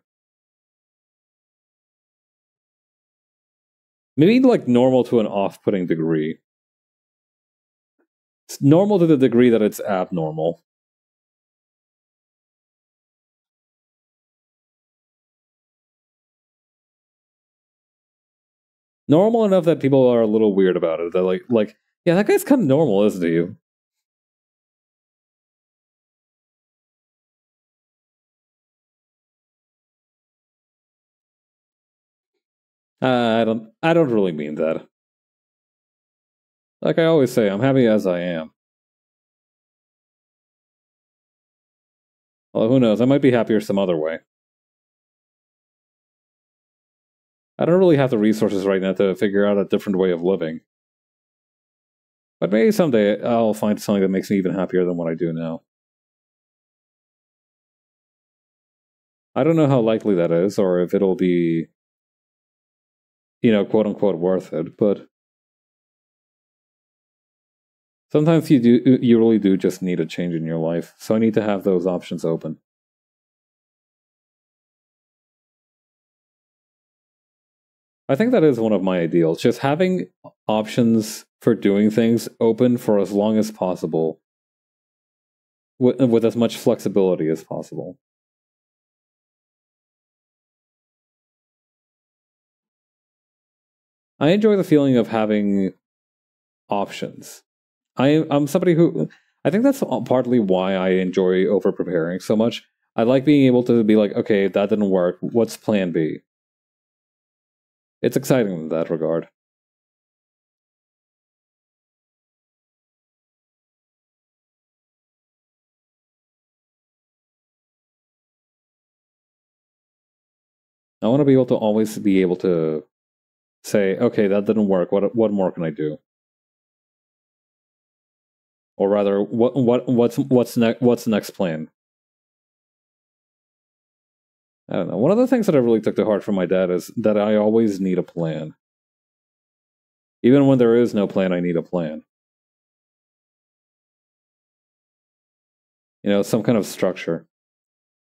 Maybe like normal to an off-putting degree. It's normal to the degree that it's abnormal. Normal enough that people are a little weird about it. They're like, yeah, that guy's kind of normal, isn't he? I don't really mean that. Like I always say, I'm happy as I am. Well, who knows? I might be happier some other way. I don't really have the resources right now to figure out a different way of living. But maybe someday I'll find something that makes me even happier than what I do now. I don't know how likely that is, or if it'll be, you know, quote unquote worth it, but sometimes you really do just need a change in your life. So I need to have those options open. I think that is one of my ideals, just having options for doing things open for as long as possible, with as much flexibility as possible. I enjoy the feeling of having options. I'm somebody who, I think that's partly why I enjoy over preparing so much. I like being able to be like, okay, that didn't work. What's plan B? It's exciting in that regard. I want to be able to always be able to say, okay, that didn't work. What more can I do? Or rather, what's the next plan? I don't know. One of the things that I really took to heart from my dad is that I always need a plan. Even when there is no plan, I need a plan. You know, some kind of structure.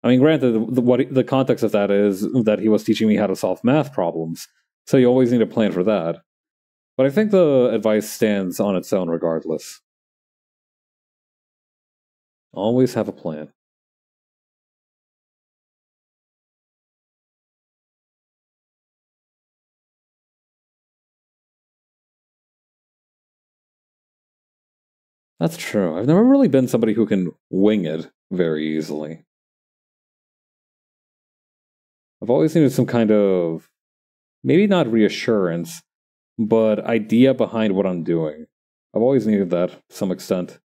I mean, granted, what the context of that is that he was teaching me how to solve math problems, so you always need a plan for that. But I think the advice stands on its own regardless. Always have a plan. That's true. I've never really been somebody who can wing it very easily. I've always needed some kind of, maybe not reassurance, but idea behind what I'm doing. I've always needed that to some extent.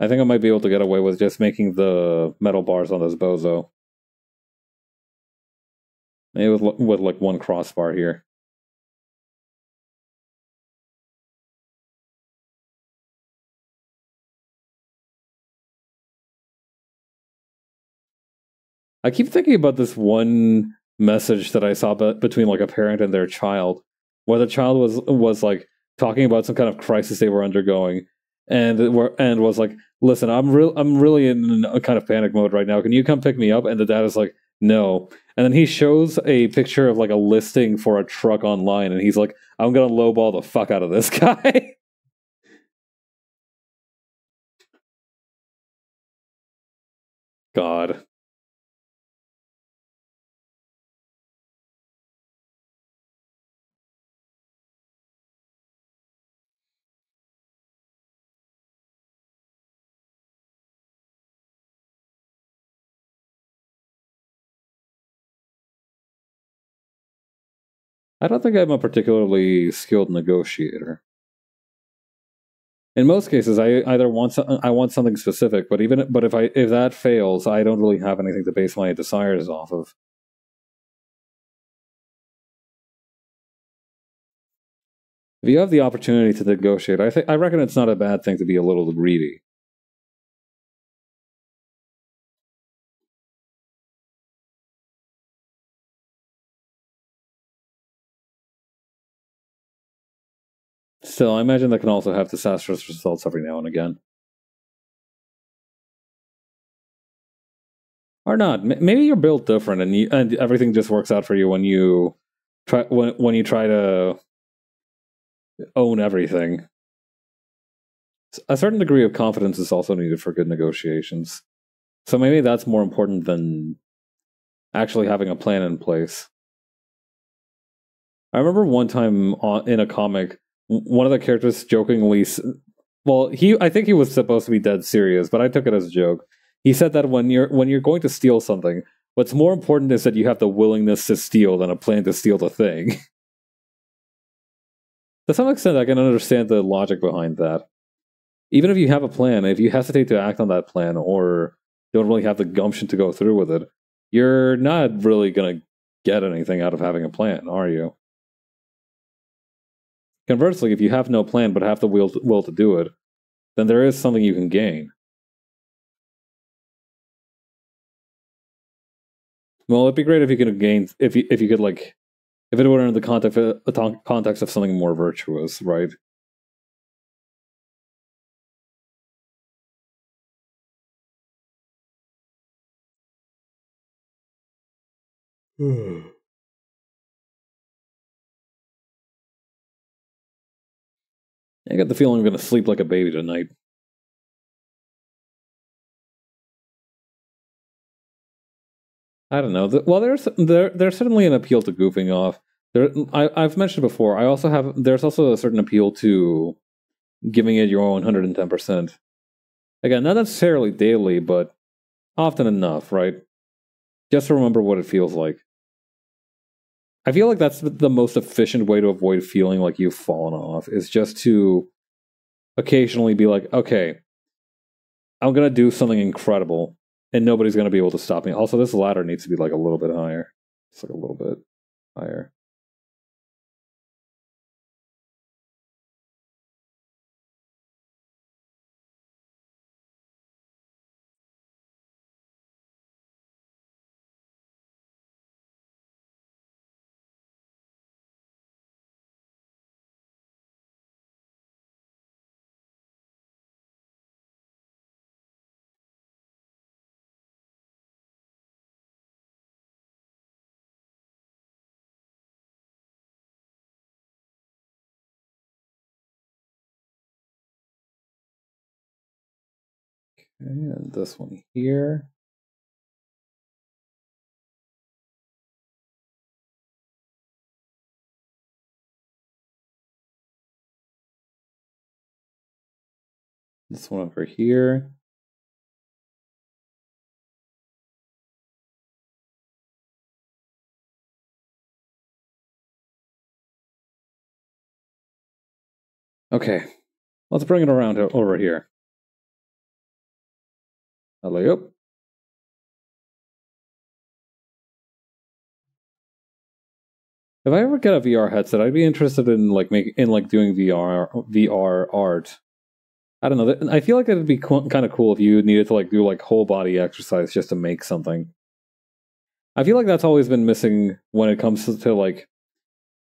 I think I might be able to get away with just making the metal bars on this bozo. Maybe with like one crossbar here. I keep thinking about this one message that I saw between like a parent and their child, where the child was like talking about some kind of crisis they were undergoing, and was like, "Listen, I'm really in a kind of panic mode right now. Can you come pick me up?" And the dad is like, "No." And then he shows a picture of like a listing for a truck online, and he's like, "I'm gonna lowball the fuck out of this guy." God. I don't think I'm a particularly skilled negotiator. In most cases, I either I want something specific, but if that fails, I don't really have anything to base my desires off of. If you have the opportunity to negotiate, I reckon it's not a bad thing to be a little greedy. Still, I imagine that can also have disastrous results every now and again. Or not. Maybe you're built different, and everything just works out for you when you try to own everything. A certain degree of confidence is also needed for good negotiations. So maybe that's more important than actually having a plan in place. I remember one time in a comic, one of the characters jokingly, well, I think he was supposed to be dead serious, but I took it as a joke. He said that when you're going to steal something, what's more important is that you have the willingness to steal than a plan to steal the thing. To some extent, I can understand the logic behind that. Even if you have a plan, if you hesitate to act on that plan or don't really have the gumption to go through with it, you're not really going to get anything out of having a plan, are you? Conversely, if you have no plan but have the will to do it, then there is something you can gain. Well, it'd be great if you could gain if you could like if it were in the context of something more virtuous, right? I get the feeling I'm going to sleep like a baby tonight. I don't know. Well, there's certainly an appeal to goofing off. I've mentioned before. There's also a certain appeal to giving it your 110%. Again, not necessarily daily, but often enough, right? Just to remember what it feels like. I feel like that's the most efficient way to avoid feeling like you've fallen off, is just to occasionally be like, okay, I'm going to do something incredible, and nobody's going to be able to stop me. Also, this ladder needs to be like a little bit higher. It's like a little bit higher. Okay, and this one here. This one over here. Okay, let's bring it around over here. Alley up. If I ever get a VR headset, I'd be interested in doing VR art. I don't know. I feel like it'd be kind of cool if you needed to like do like whole body exercise just to make something. I feel like that's always been missing when it comes to like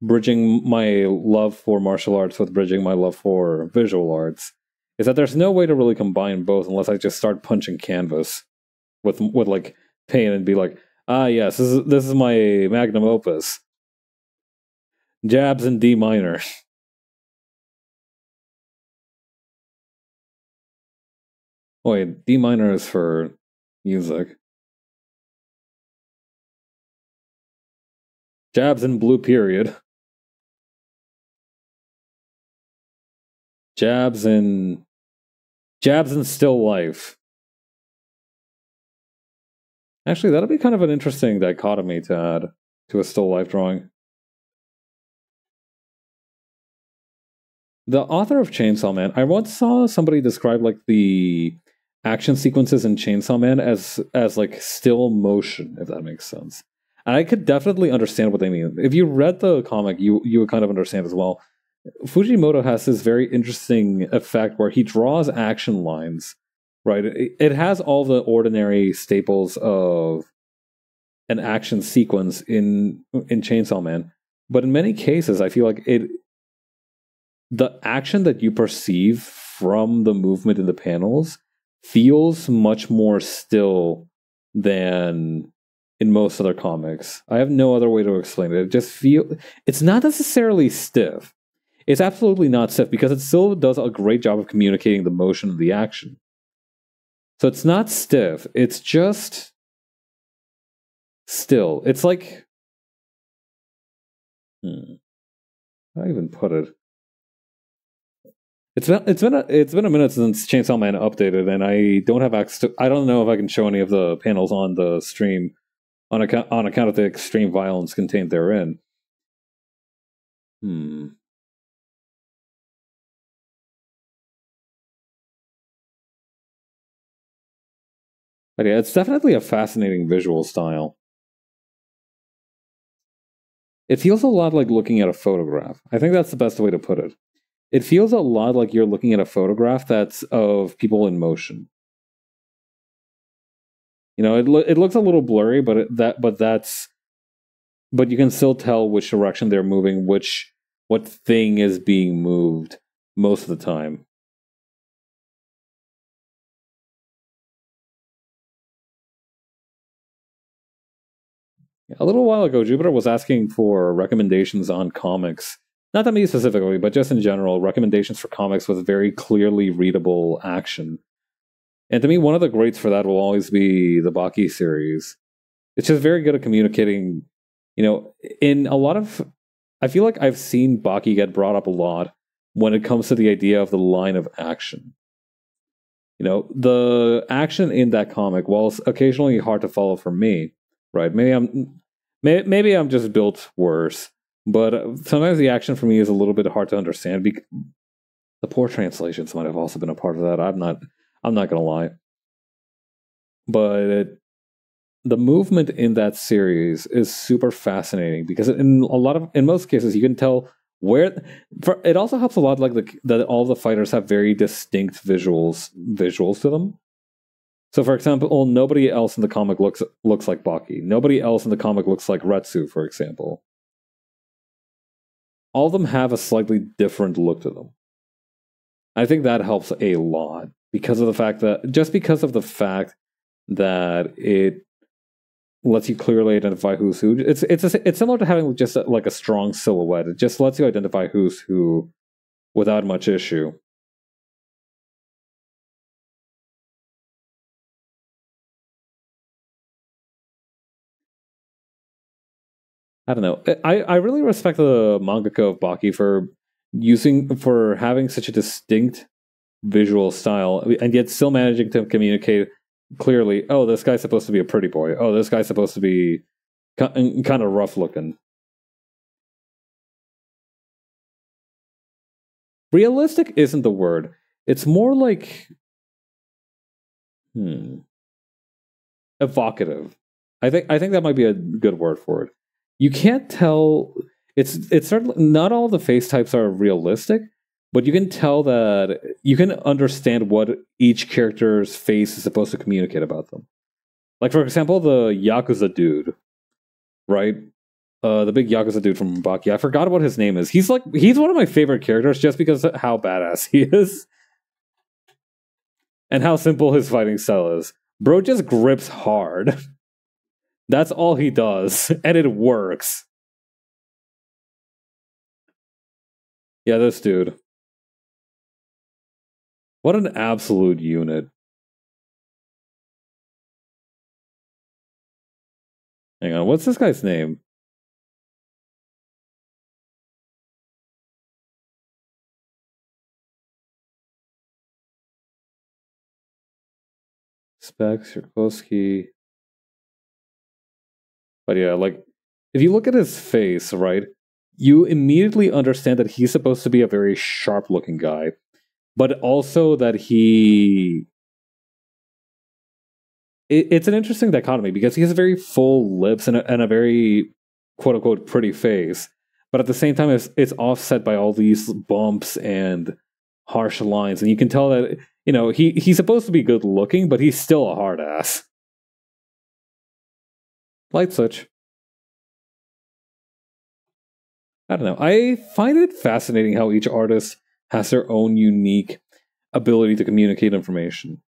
bridging my love for martial arts with bridging my love for visual arts. Is that there's no way to really combine both unless I just start punching canvas with like paint and be like, ah yes, this is my magnum opus. Jabs in D minor. Oh wait, D minor is for music. Jabs in blue period. Jabs in still life. Actually, that'll be kind of an interesting dichotomy to add to a still life drawing. The author of Chainsaw Man, I once saw somebody describe like the action sequences in Chainsaw Man as like still motion, if that makes sense. And I could definitely understand what they mean. If you read the comic, you would kind of understand as well. Fujimoto has this very interesting effect where he draws action lines, right? It has all the ordinary staples of an action sequence in Chainsaw Man, but in many cases, I feel like the action that you perceive from the movement in the panels feels much more still than in most other comics. I have no other way to explain it. It's not necessarily stiff. It's absolutely not stiff because it still does a great job of communicating the motion of the action. So it's not stiff. It's just still. It's like, how do I even put it? It's been a minute since Chainsaw Man updated, and I don't have access to. I don't know if I can show any of the panels on the stream on account of the extreme violence contained therein. But yeah, it's definitely a fascinating visual style. It feels a lot like looking at a photograph. I think that's the best way to put it. It feels a lot like you're looking at a photograph that's of people in motion. You know, it looks a little blurry, but you can still tell which direction they're moving, what thing is being moved most of the time. A little while ago, Jupiter was asking for recommendations on comics. Not to me specifically, but just in general, recommendations for comics with very clearly readable action. And to me, one of the greats for that will always be the Baki series. It's just very good at communicating, in a lot of... I feel like I've seen Baki get brought up a lot, when it comes to the idea of the line of action. You know, the action in that comic, while it's occasionally hard to follow for me, right? Maybe I'm just built worse, but sometimes the action for me is a little bit hard to understand. The poor translations might have also been a part of that. I'm not gonna lie, but the movement in that series is super fascinating because in most cases you can tell where. It also helps a lot, like that all the fighters have very distinct visuals to them. So, for example, nobody else in the comic looks like Baki. Nobody else in the comic looks like Retsu, for example. All of them have a slightly different look to them. I think that helps a lot because of the fact that it lets you clearly identify who's who. It's similar to having just like a strong silhouette. It just lets you identify who's who without much issue. I don't know. I really respect the mangaka of Baki for having such a distinct visual style and yet still managing to communicate clearly. Oh, this guy's supposed to be a pretty boy. Oh, this guy's supposed to be kind of rough looking. Realistic isn't the word. It's more like evocative. I think that might be a good word for it. You can't tell. It's certainly not all the face types are realistic, but you can tell that you can understand what each character's face is supposed to communicate about them. Like, for example, the Yakuza dude, right? The big Yakuza dude from Baki. I forgot what his name is. He's one of my favorite characters just because of how badass he is. And how simple his fighting style is. Bro just grips hard. That's all he does, and it works. Yeah, this dude. What an absolute unit. Hang on, what's this guy's name? Specs, Sierkowski. But yeah, like, if you look at his face, right, you immediately understand that he's supposed to be a very sharp-looking guy, but also that it's an interesting dichotomy because he has very full lips and a very quote-unquote pretty face, but at the same time it's offset by all these bumps and harsh lines, and you can tell that, you know, he's supposed to be good-looking, but he's still a hard-ass. Light switch. I don't know. I find it fascinating how each artist has their own unique ability to communicate information.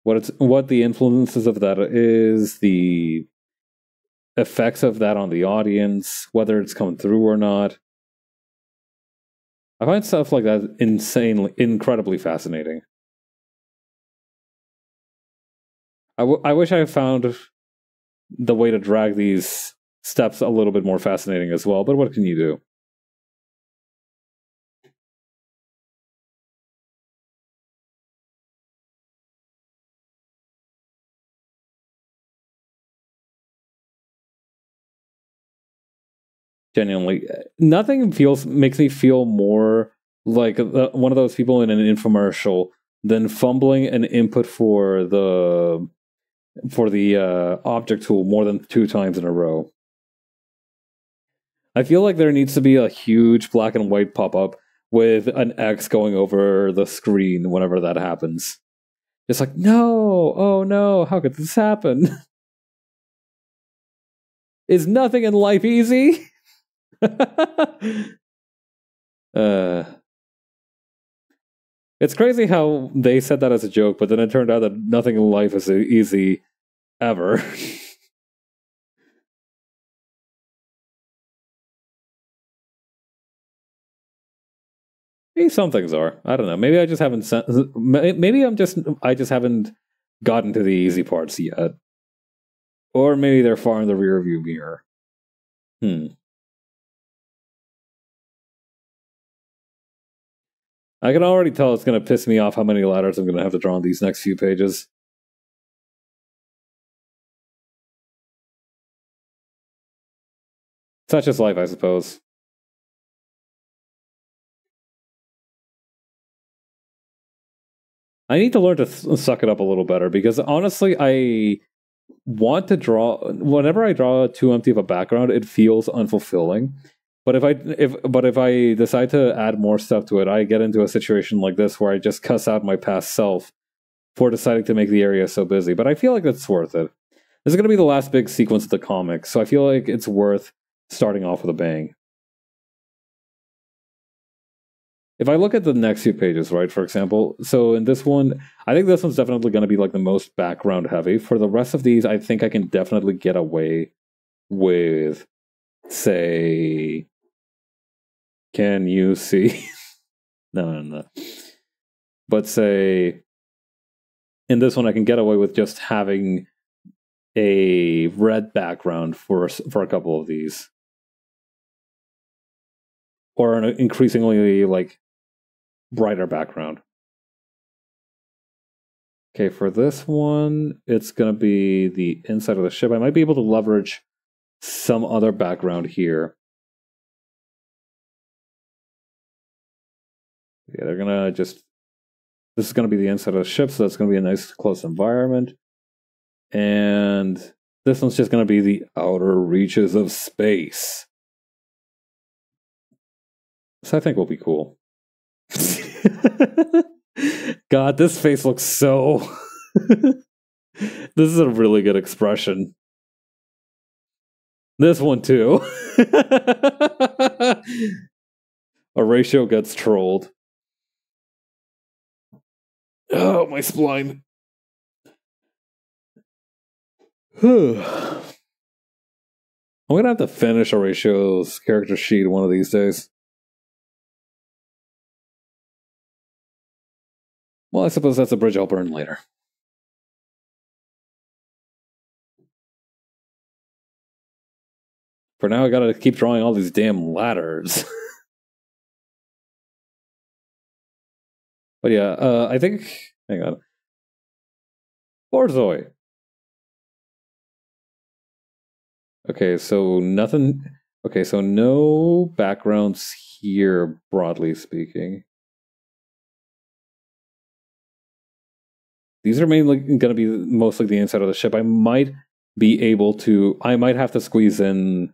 What the influences of that is, the effects of that on the audience, whether it's coming through or not. I find stuff like that incredibly fascinating. I wish I found the way to drag these steps a little bit more fascinating as well, but what can you do? Genuinely, nothing makes me feel more like one of those people in an infomercial than fumbling an input for the object tool more than 2 times in a row. I feel like there needs to be a huge black and white pop-up with an X going over the screen whenever that happens. It's like, no, oh no, how could this happen? Is nothing in life easy? It's crazy how they said that as a joke, but then it turned out that nothing in life is easy ever. Maybe some things are. I don't know. Maybe I just haven't. Maybe I just haven't gotten to the easy parts yet. Or maybe they're far in the rear view mirror. I can already tell it's going to piss me off how many ladders I'm going to have to draw on these next few pages. Such is life, I suppose. I need to learn to suck it up a little better because honestly, I want to draw. Whenever I draw too empty of a background, it feels unfulfilling. But if I decide to add more stuff to it, I get into a situation like this where I just cuss out my past self for deciding to make the area so busy. But I feel like it's worth it. This is going to be the last big sequence of the comic, so I feel like it's worth starting off with a bang. If I look at the next few pages, right, for example, so in this one, I think this one's definitely going to be like the most background heavy. For the rest of these, I think I can definitely get away with, say, can you see? No. But say, in this one, I can get away with just having a red background for a couple of these. Or an increasingly, like, brighter background. Okay, for this one, it's going to be the inside of the ship. I might be able to leverage some other background here. Yeah, they're going to just... This is going to be the inside of the ship, so that's going to be a nice close environment. And this one's just going to be the outer reaches of space. So I think will be cool. God, this face looks so... This is a really good expression. This one too. Horatio gets trolled. Oh, my spine. I'm gonna have to finish Horatio's character sheet one of these days. Well, I suppose that's a bridge I'll burn later. For now, I gotta keep drawing all these damn ladders. But yeah, I think... Hang on. Borzoi. Okay, so nothing... Okay, so no backgrounds here, broadly speaking. These are mainly going to be mostly the inside of the ship. I might be able to... I might have to squeeze in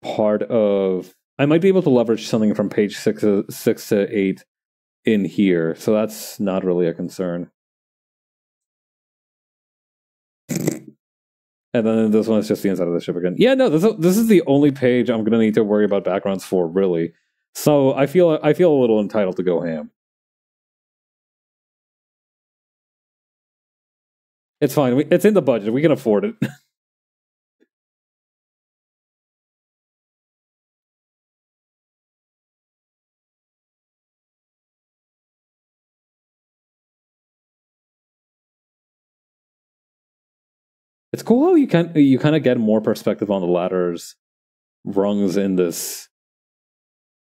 part of... I might be able to leverage something from page 6 to 8 in here, so that's not really a concern. And then this one is just the inside of the ship again. Yeah, no, this is the only page I'm going to need to worry about backgrounds for, really. So I feel a little entitled to go ham. It's fine. It's in the budget. We can afford it. It's cool how you kind of get more perspective on the ladder's rungs in this.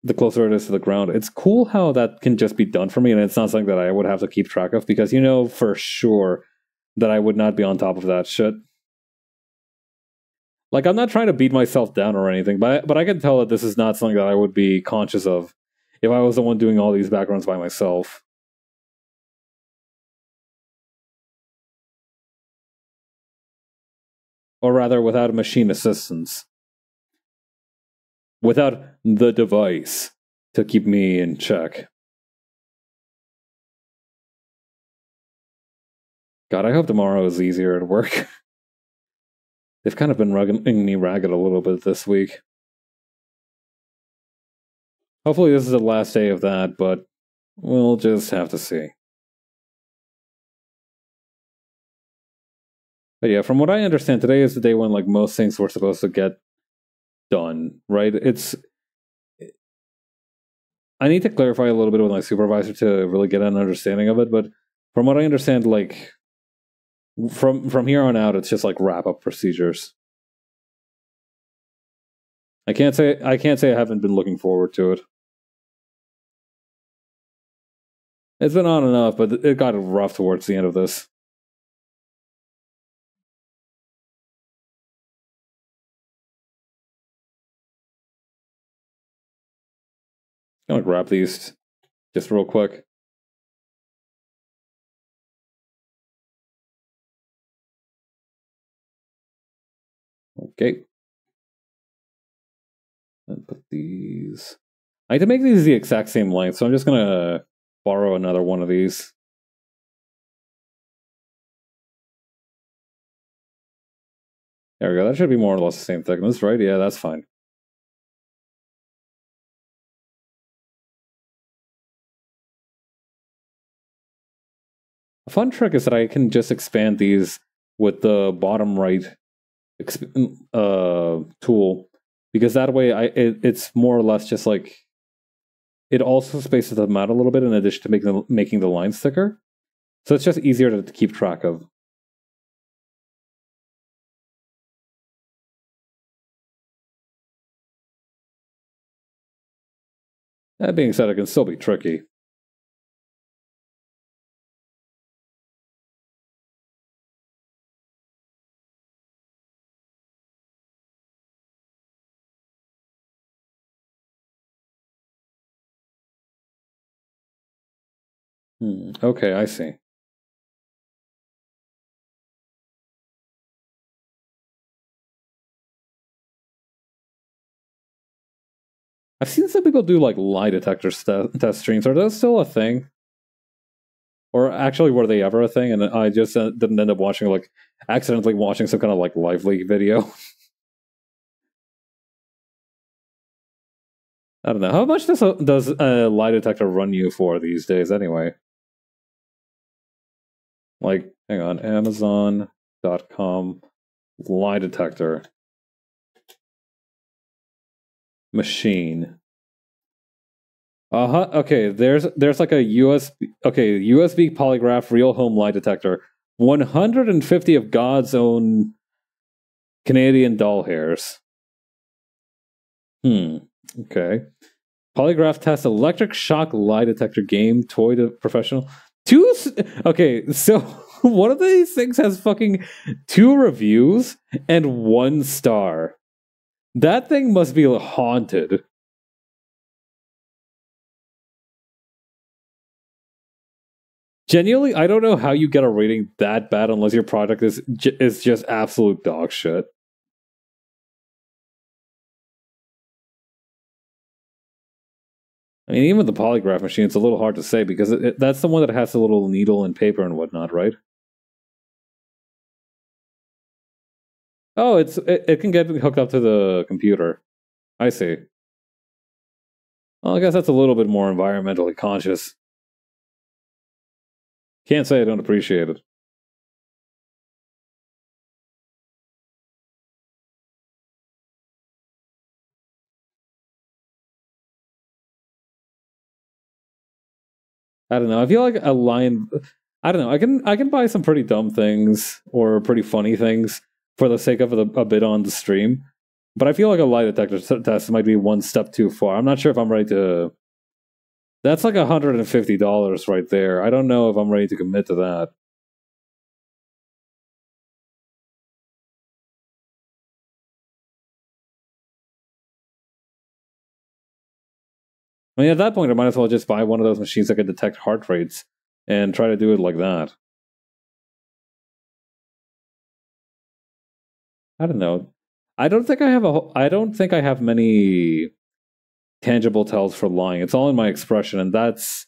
The closer it is to the ground, it's cool how that can just be done for me, and it's not something that I would have to keep track of because you know for sure that I would not be on top of that shit. Like, I'm not trying to beat myself down or anything, but I can tell that this is not something that I would be conscious of if I was the one doing all these backgrounds by myself. Or rather, without machine assistance. Without the device to keep me in check. God, I hope tomorrow is easier at work. They've kind of been rugging me ragged a little bit this week. Hopefully this is the last day of that, but we'll just have to see. But yeah, from what I understand, today is the day when like most things were supposed to get done, right? I need to clarify a little bit with my supervisor to really get an understanding of it, but from what I understand, like From here on out, it's just like wrap up procedures. I can't say I haven't been looking forward to it. It's been on enough, but it got rough towards the end of this. I'm gonna grab these just real quick. Okay. And put these. I need to make these the exact same length, so I'm just gonna borrow another one of these. There we go. That should be more or less the same thickness, right? Yeah, that's fine. A fun trick is that I can just expand these with the bottom right tool, because that way it's more or less just like it also spaces them out a little bit in addition to making the lines thicker. So it's just easier to keep track of. That being said, it can still be tricky. Okay, I see. I've seen some people do like lie detector test streams. Are those still a thing? Or actually, were they ever a thing? And I just didn't end up watching, like, accidentally watching some kind of like live leak video. I don't know. How much does a lie detector run you for these days anyway? Like, hang on, Amazon.com lie detector machine. Okay, there's like a USB polygraph real home lie detector. 150 of God's own Canadian doll hairs. Okay. Polygraph test electric shock lie detector game toy to professional. Okay, so one of these things has fucking 2 reviews and 1 star. That thing must be haunted. Genuinely, I don't know how you get a rating that bad unless your product is just absolute dog shit. I mean, even the polygraph machine, it's a little hard to say because that's the one that has the little needle and paper and whatnot, right? Oh, it can get hooked up to the computer. I see. Well, I guess that's a little bit more environmentally conscious. Can't say I don't appreciate it. I don't know. I feel like a line. I don't know. I can buy some pretty dumb things or pretty funny things for the sake of a bit on the stream, but I feel like a lie detector test might be one step too far. I'm not sure if I'm ready to. That's like $150 right there. I don't know if I'm ready to commit to that. I mean, at that point, I might as well just buy one of those machines that can detect heart rates and try to do it like that. I don't know. I don't think I have many tangible tells for lying. It's all in my expression, and that's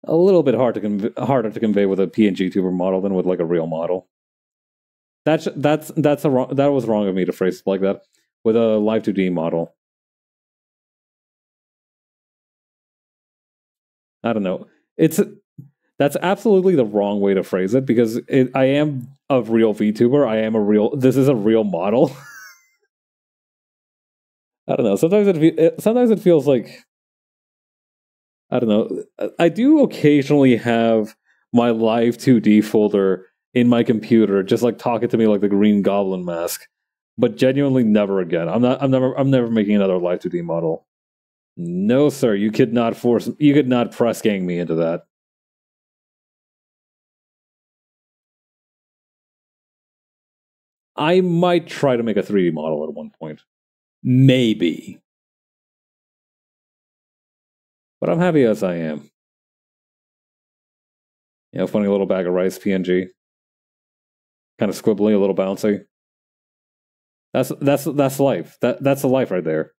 a little bit harder to convey with a PNG tuber model than with like a real model. That was wrong of me to phrase it like that with a Live 2D model. I don't know. That's absolutely the wrong way to phrase it because I am a real VTuber. This is a real model. I don't know. Sometimes it feels like, I don't know. I do occasionally have my Live 2D folder in my computer, just like talking to me like the Green Goblin mask. But genuinely, never again. I'm never making another Live 2D model. No, sir. You could not press gang me into that. I might try to make a 3D model at one point. Maybe. But I'm happy as I am. You know, funny little bag of rice PNG. Kind of squibbly, a little bouncy. That's life. That's the life right there.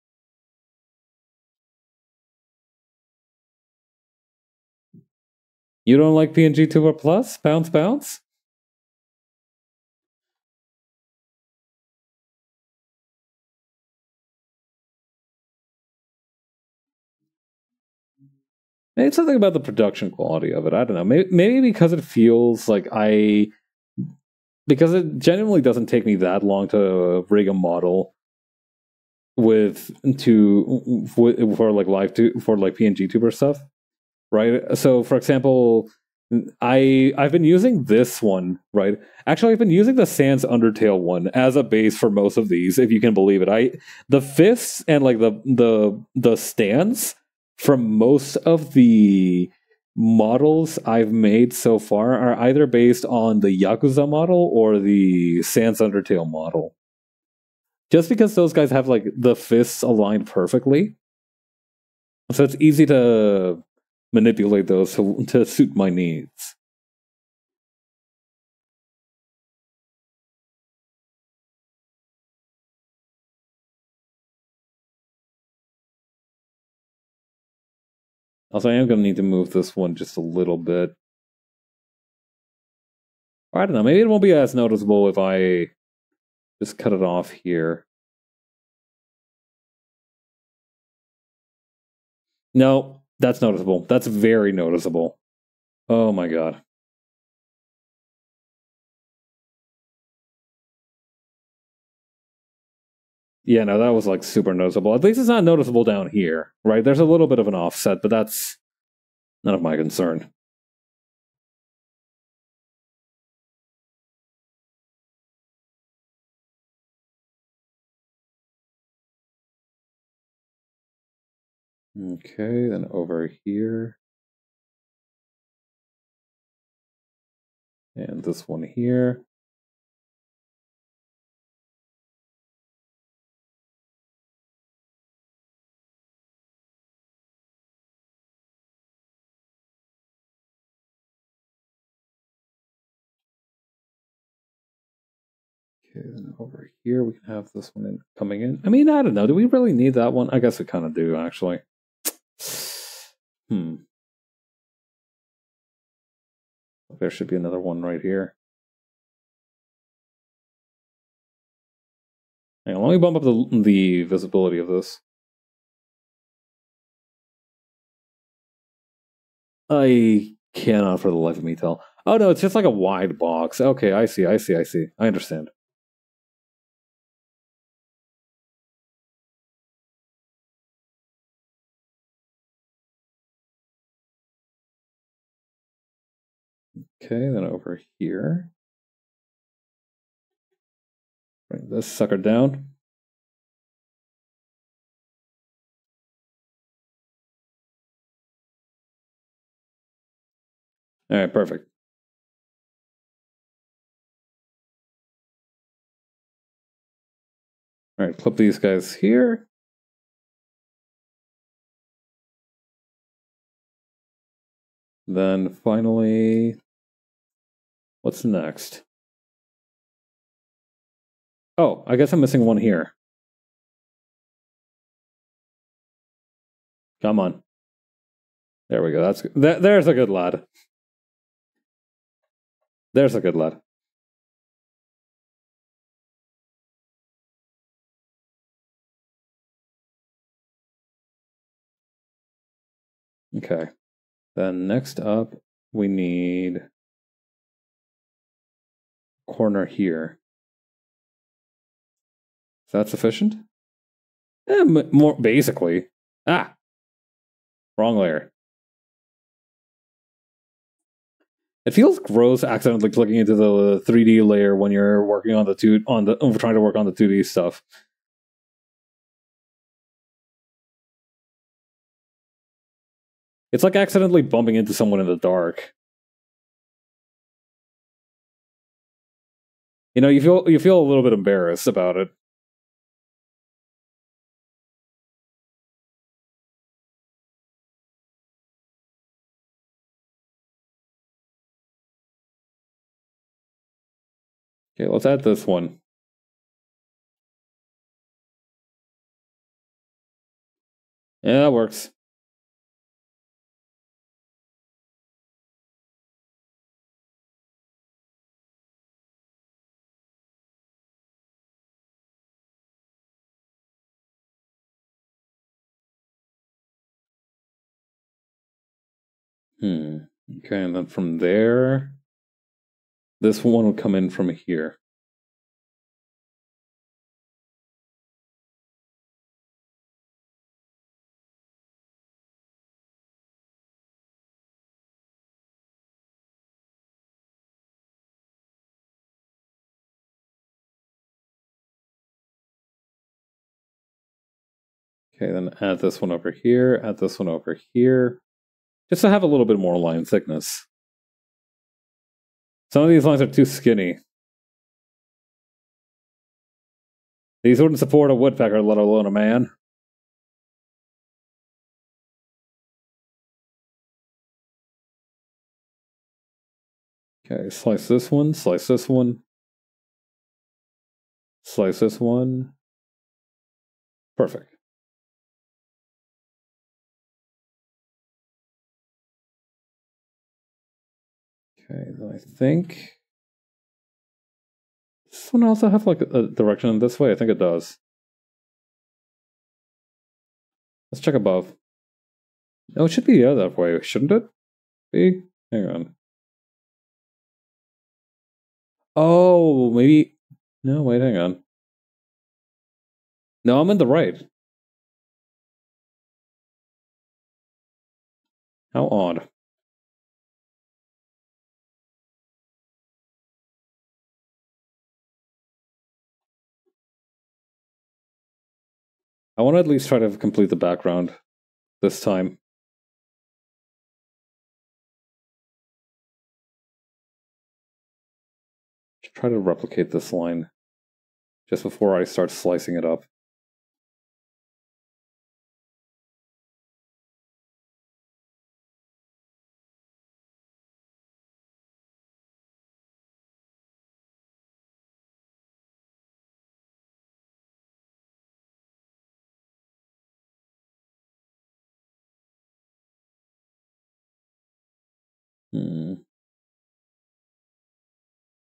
You don't like PNG Tuber Plus? Bounce bounce? Maybe it's something about the production quality of it. I don't know. Maybe because it feels like because it genuinely doesn't take me that long to rig a model for like PNG Tuber stuff, right? So, for example, I've been using this one, right? Actually, I've been using the Sans Undertale one as a base for most of these, if you can believe it. The fists and like the stands from most of the models I've made so far are either based on the Yakuza model or the Sans Undertale model. Just because those guys have like the fists aligned perfectly. So it's easy to manipulate those to suit my needs. Also, I am going to need to move this one just a little bit. Or I don't know, maybe it won't be as noticeable if I just cut it off here. No, that's noticeable. That's very noticeable. Oh my god. Yeah, no, that was like super noticeable. At least it's not noticeable down here, right? There's a little bit of an offset, but that's none of my concern. Okay, then over here. And this one here. Okay, then over here we can have this one coming in. I mean, I don't know. Do we really need that one? I guess we kind of do, actually. There should be another one right here. Hang on, let me bump up the visibility of this. I cannot for the life of me tell. Oh no, it's just like a wide box. Okay, I see. I understand. Okay, then over here. Bring this sucker down. All right, perfect. All right, clip these guys here. Then finally, what's next? Oh, I guess I'm missing one here. Come on. There we go. There's a good lad. There's a good lad. Okay. Then next up, we need corner here. Is that sufficient? More basically. Ah, wrong layer. It feels gross accidentally clicking into the 3D layer when you're working on the trying to work on the 2D stuff. It's like accidentally bumping into someone in the dark. You know, you feel a little bit embarrassed about it. Okay, let's add this one. Yeah, that works. Okay, and then from there, this one will come in from here. Okay, then add this one over here, add this one over here, just to have a little bit more line thickness. Some of these lines are too skinny. These wouldn't support a woodpecker, let alone a man. Okay, slice this one, slice this one, slice this one. Perfect. Okay, then I think this one also have like a direction in this way. I think it does. Let's check above. No, it should be the other way, shouldn't it? Be? Hang on. Oh, maybe. No, wait, hang on. No, I'm in the right. How odd. I want to at least try to complete the background this time. Try to replicate this line just before I start slicing it up.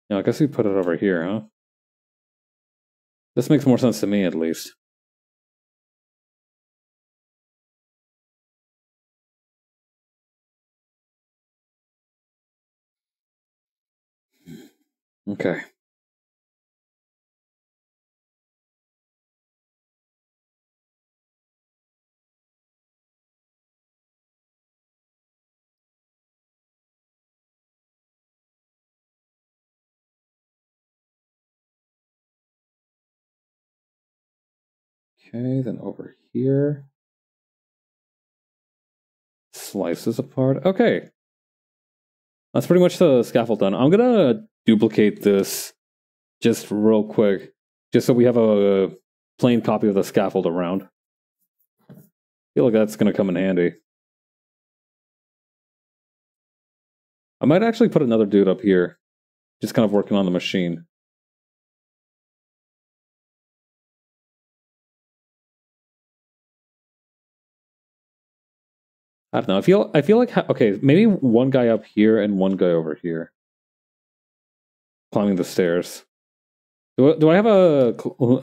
Yeah, I guess we put it over here, huh? This makes more sense to me, at least. Okay. Okay, then over here. Slices apart. Okay. That's pretty much the scaffold done. I'm gonna duplicate this just real quick, just so we have a plain copy of the scaffold around. I feel like that's gonna come in handy. I might actually put another dude up here, just kind of working on the machine. I don't know. I feel like okay, maybe one guy up here and one guy over here, climbing the stairs. Do I have a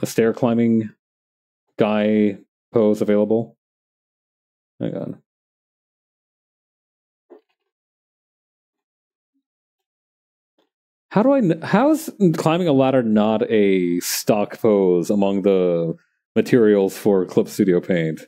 stair climbing guy pose available? Hang on. How is climbing a ladder not a stock pose among the materials for Clip Studio Paint?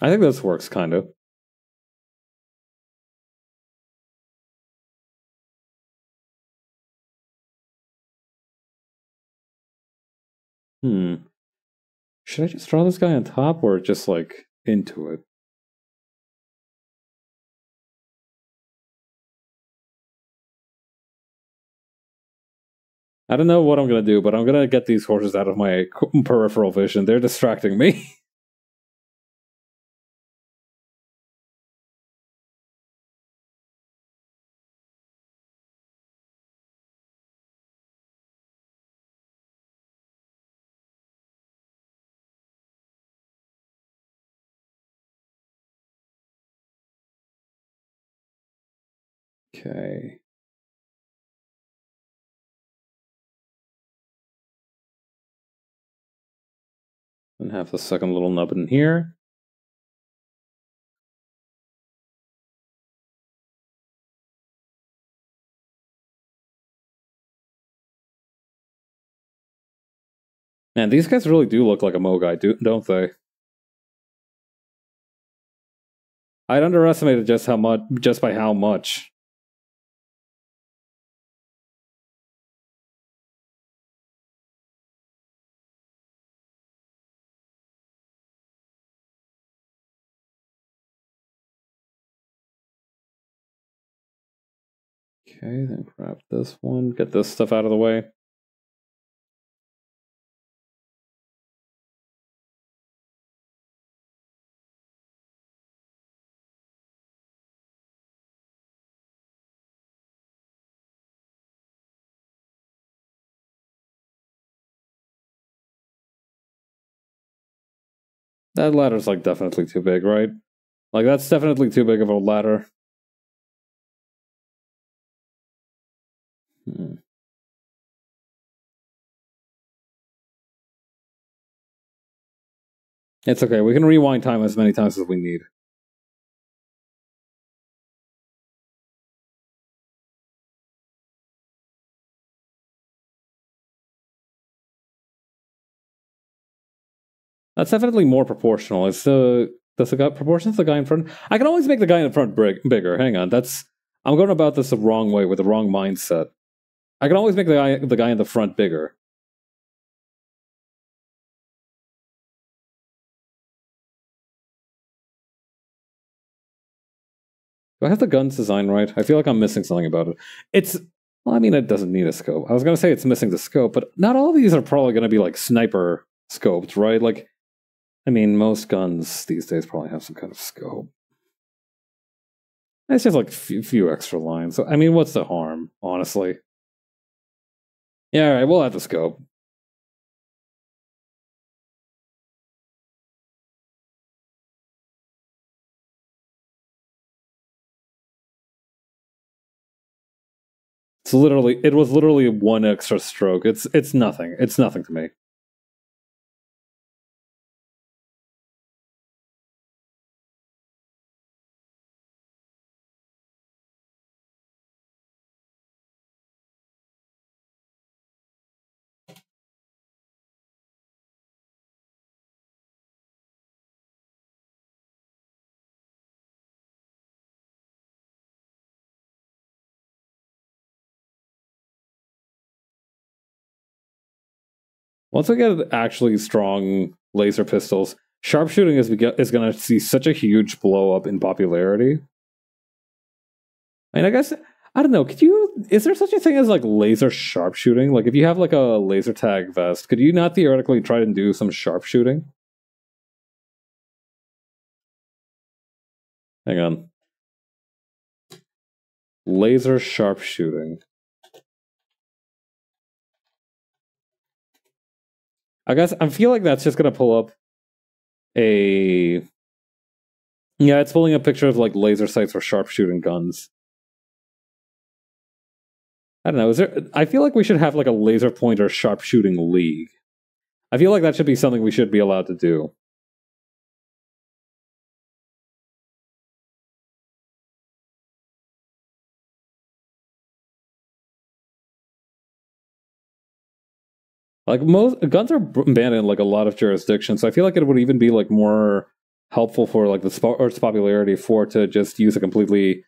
I think this works, kind of. Should I just draw this guy on top or just, like, into it? I don't know what I'm gonna do, but I'm gonna get these horses out of my peripheral vision. They're distracting me. Okay. And have the second little nub in here. Man, these guys really do look like a Mogai, don't they? I'd underestimated just by how much. Okay, then grab this one, get this stuff out of the way. That ladder's like definitely too big, right? Like that's definitely too big of a ladder. It's okay, we can rewind time as many times as we need. That's definitely more proportional. Does the guy proportions the guy in front? I can always make the guy in front bigger. Hang on, I'm going about this the wrong way with the wrong mindset. I can always make the guy in the front bigger. Do I have the guns design right? I feel like I'm missing something about it. Well, I mean, it doesn't need a scope. I was going to say it's missing the scope, but not all of these are probably going to be like sniper scoped, right? Like, I mean, most guns these days probably have some kind of scope. It's just like few extra lines. So, I mean, what's the harm, honestly? Yeah, all right, we'll have the scope. It was literally one extra stroke. It's nothing. It's nothing to me. Once we get actually strong laser pistols, sharpshooting is going to see such a huge blow up in popularity. I mean, I guess I don't know. Is there such a thing as like laser sharpshooting? Like, if you have like a laser tag vest, could you not theoretically try and do some sharpshooting? Hang on. Laser sharpshooting. I guess I feel like that's just gonna pull up a. Yeah, it's pulling a picture of like laser sights for sharpshooting guns. I don't know. I feel like we should have like a laser pointer sharpshooting league. I feel like that should be something we should be allowed to do. Like most guns are banned in like a lot of jurisdictions, so I feel like it would even be like more helpful for like the sport's popularity for it to just use a completely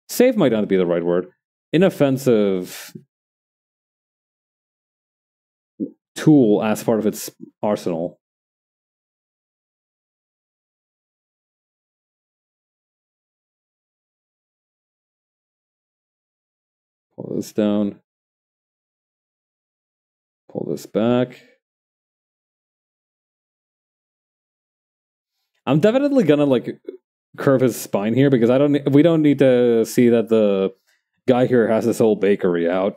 safe might not be the right word, inoffensive tool as part of its arsenal. Pull this down. Pull this back. I'm definitely gonna like curve his spine here because we don't need to see that the guy here has this whole bakery out.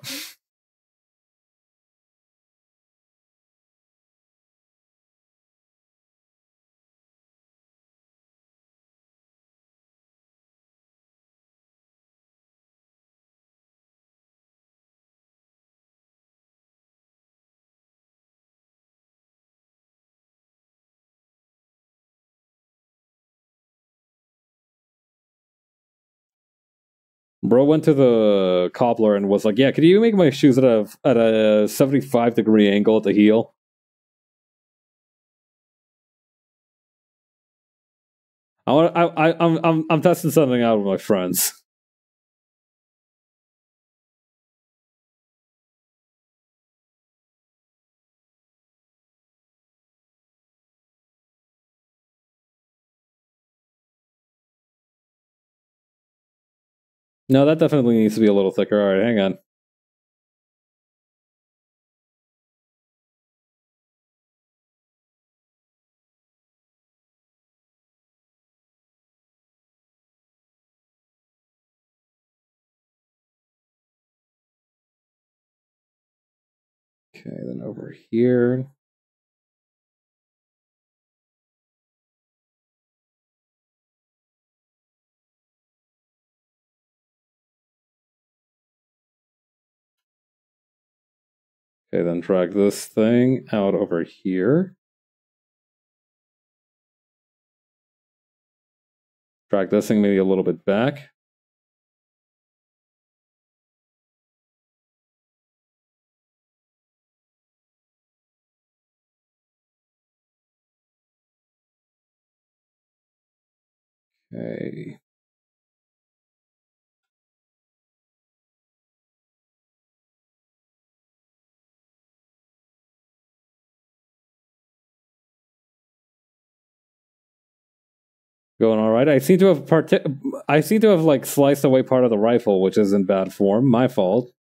Bro went to the cobbler and was like, "Yeah, could you make my shoes at a 75-degree angle at the heel?" I'm testing something out with my friends. No, that definitely needs to be a little thicker. All right, hang on. Okay, then over here. Okay, then drag this thing out over here. Drag this thing maybe a little bit back. Okay. Going all right. I seem to have like sliced away part of the rifle, which is in bad form. My fault.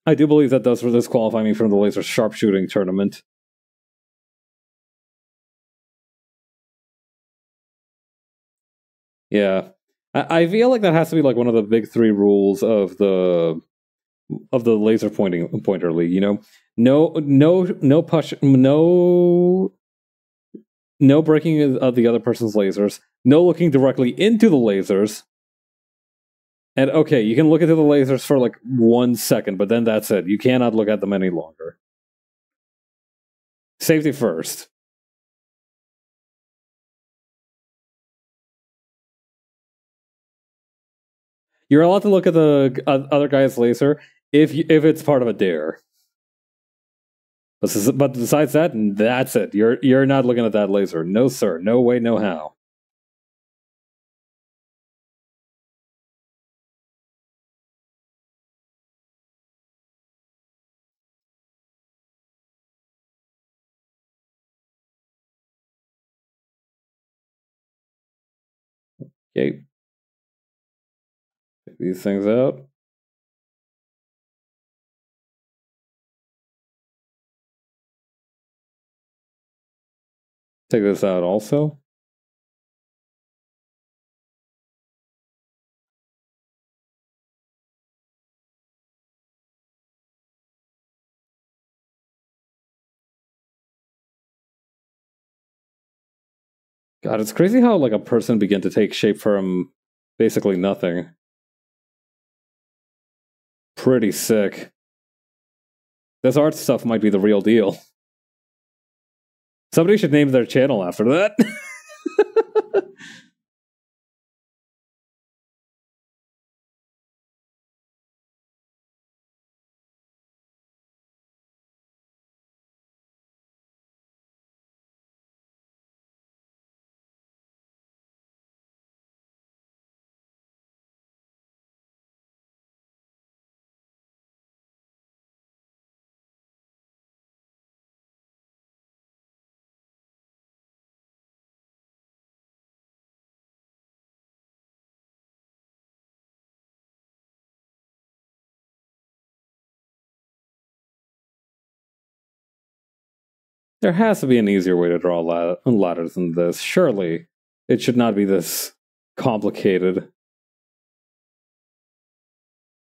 I do believe that does disqualify me from the laser sharpshooting tournament. Yeah, I feel like that has to be like one of the big three rules of the laser pointer league. You know, no push, no breaking of the other person's lasers, no looking directly into the lasers. And okay, you can look into the lasers for like 1 second, but then that's it. You cannot look at them any longer. Safety first. You're allowed to look at the other guy's laser if it's part of a dare. But besides that, that's it. You're not looking at that laser. No, sir. No way, no how. Okay. Take these things out. Take this out also. God, it's crazy how like a person began to take shape from basically nothing. Pretty sick. This art stuff might be the real deal. Somebody should name their channel after that. There has to be an easier way to draw ladders than this. Surely, it should not be this complicated.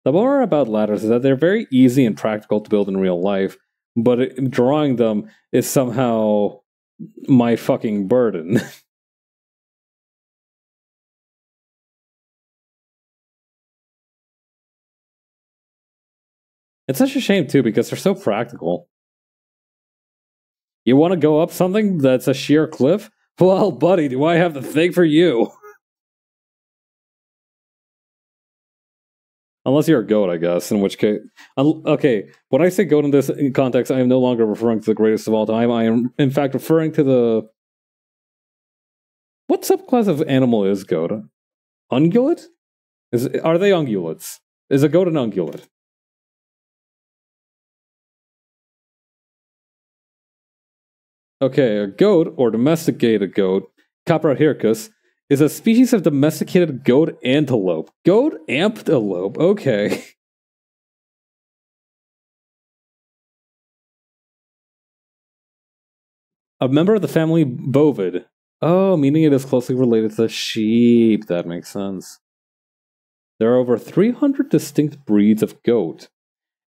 The bummer about ladders is that they're very easy and practical to build in real life, but drawing them is somehow my fucking burden. It's such a shame, too, because they're so practical. You want to go up something that's a sheer cliff? Well, buddy, do I have the thing for you? Unless you're a goat, I guess, in which case... Okay, when I say goat in this context, I am no longer referring to the greatest of all time. I am, in fact, referring to the... What subclass of animal is goat? Ungulate? Are they ungulates? Is a goat an ungulate? Okay, a goat, or domesticated goat, Capra hircus, is a species of domesticated goat antelope. Goat antelope, okay. A member of the family Bovid. Oh, meaning it is closely related to sheep. That makes sense. There are over 300 distinct breeds of goat.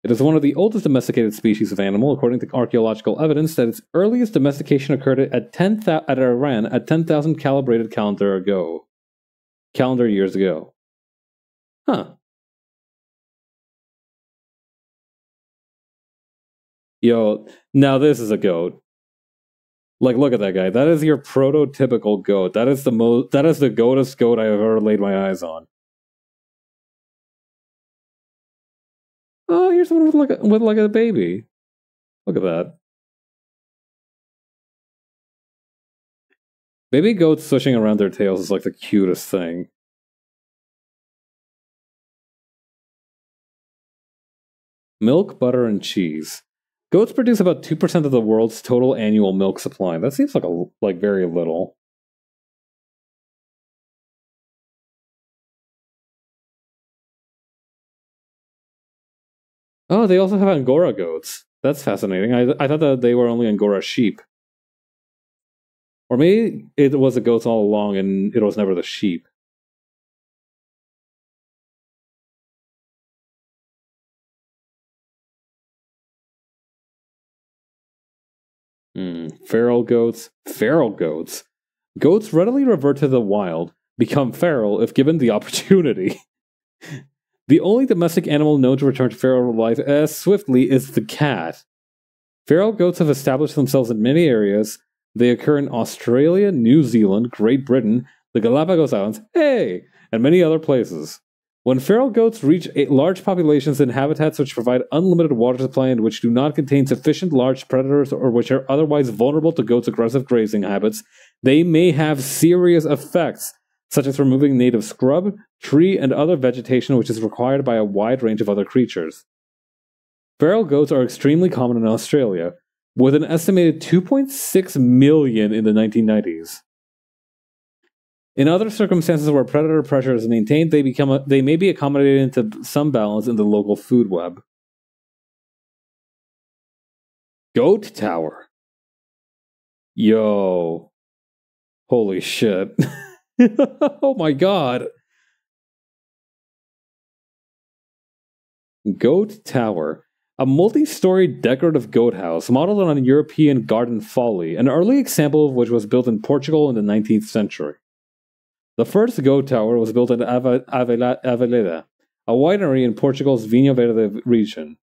It is one of the oldest domesticated species of animal, according to archaeological evidence that its earliest domestication occurred at Iran at 10,000 calibrated calendar years ago. Huh. Yo, now this is a goat. Like, look at that guy. That is your prototypical goat. That is the goatest goat I have ever laid my eyes on. Oh, here's one with like a baby. Look at that. Baby goats swishing around their tails is like the cutest thing. Milk, butter, and cheese. Goats produce about 2% of the world's total annual milk supply. That seems like very little. Oh, they also have Angora goats. That's fascinating. I thought that they were only Angora sheep. Or maybe it was the goats all along and it was never the sheep. Feral goats. Feral goats. Goats readily revert to the wild, become feral if given the opportunity. The only domestic animal known to return to feral life as swiftly is the cat. Feral goats have established themselves in many areas. They occur in Australia, New Zealand, Great Britain, the Galapagos Islands, and many other places. When feral goats reach large populations in habitats which provide unlimited water supply and which do not contain sufficient large predators or which are otherwise vulnerable to goats' aggressive grazing habits, they may have serious effects, such as removing native scrub, tree, and other vegetation which is required by a wide range of other creatures. Feral goats are extremely common in Australia, with an estimated 2.6 million in the 1990s. In other circumstances where predator pressure is maintained, they may be accommodated into some balance in the local food web. Goat Tower. Yo. Holy shit. Oh my god. Goat Tower. A multi-story decorative goat house modeled on a European garden folly, an early example of which was built in Portugal in the 19th century. The first goat tower was built at Aveleda, a winery in Portugal's Vinho Verde region.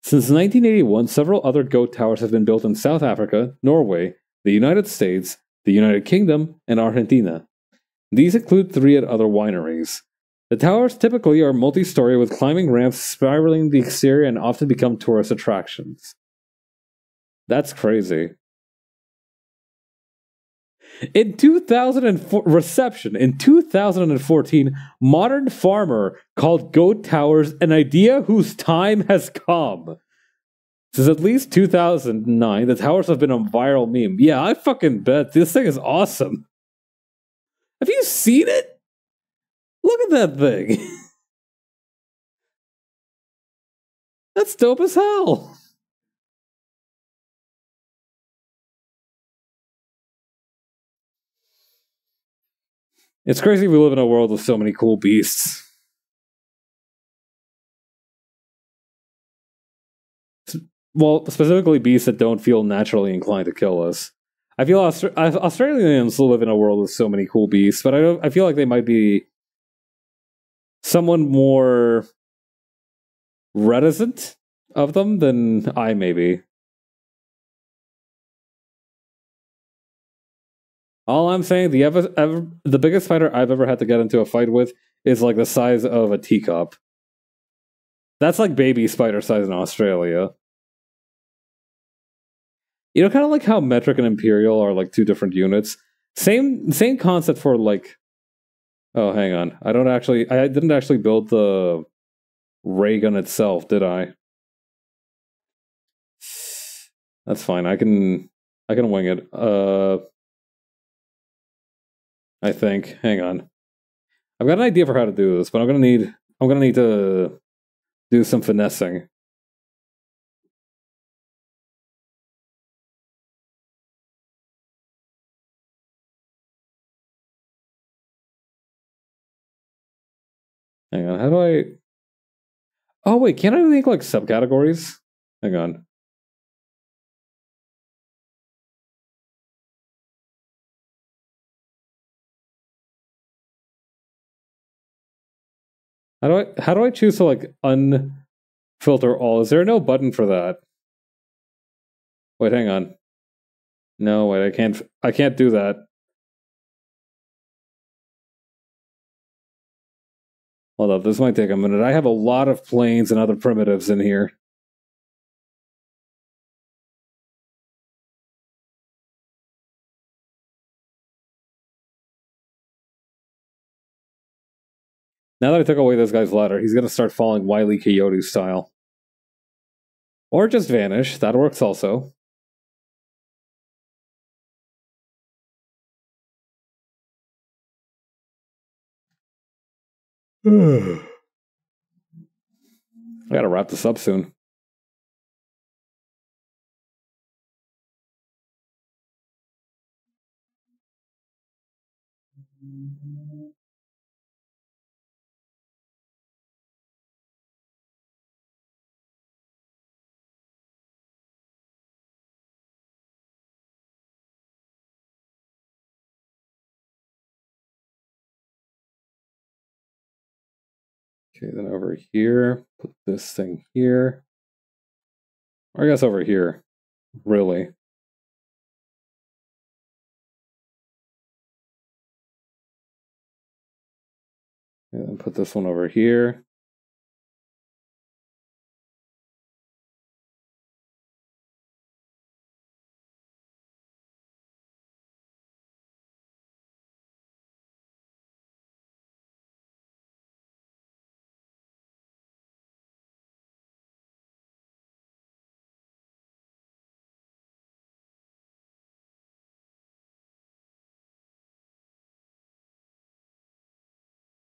Since 1981, several other goat towers have been built in South Africa, Norway, the United States, the United Kingdom, and Argentina. These include 3 at other wineries. The towers typically are multi-story with climbing ramps spiraling the exterior and often become tourist attractions. That's crazy. In 2014, Modern Farmer called goat towers an idea whose time has come. Since at least 2009, the towers have been a viral meme. Yeah, I fucking bet. This thing is awesome. Have you seen it? Look at that thing. That's dope as hell. It's crazy we live in a world with so many cool beasts. Well, specifically beasts that don't feel naturally inclined to kill us. I feel Australians live in a world with so many cool beasts, but I feel like they might be someone more reticent of them than I may be. All I'm saying, the biggest fighter I've ever had to get into a fight with is like the size of a teacup. That's like baby spider size in Australia. You know, kind of like how metric and imperial are like two different units. Same concept for like. Oh, hang on. I didn't actually build the ray gun itself, did I? That's fine. I can wing it. I think. Hang on. I've got an idea for how to do this, but I'm gonna need to do some finessing. Hang on. How do I? Oh wait, can't I make like subcategories? Hang on. How do I choose to like unfilter all? Is there no button for that? Wait, hang on. No, wait, I can't do that. Hold up, this might take a minute. I have a lot of planes and other primitives in here. Now that I took away this guy's ladder, he's gonna start falling Wile E. Coyote style. Or just vanish. That works also. I gotta wrap this up soon. Okay, then over here, put this thing here. Or I guess over here. Really. And then put this one over here.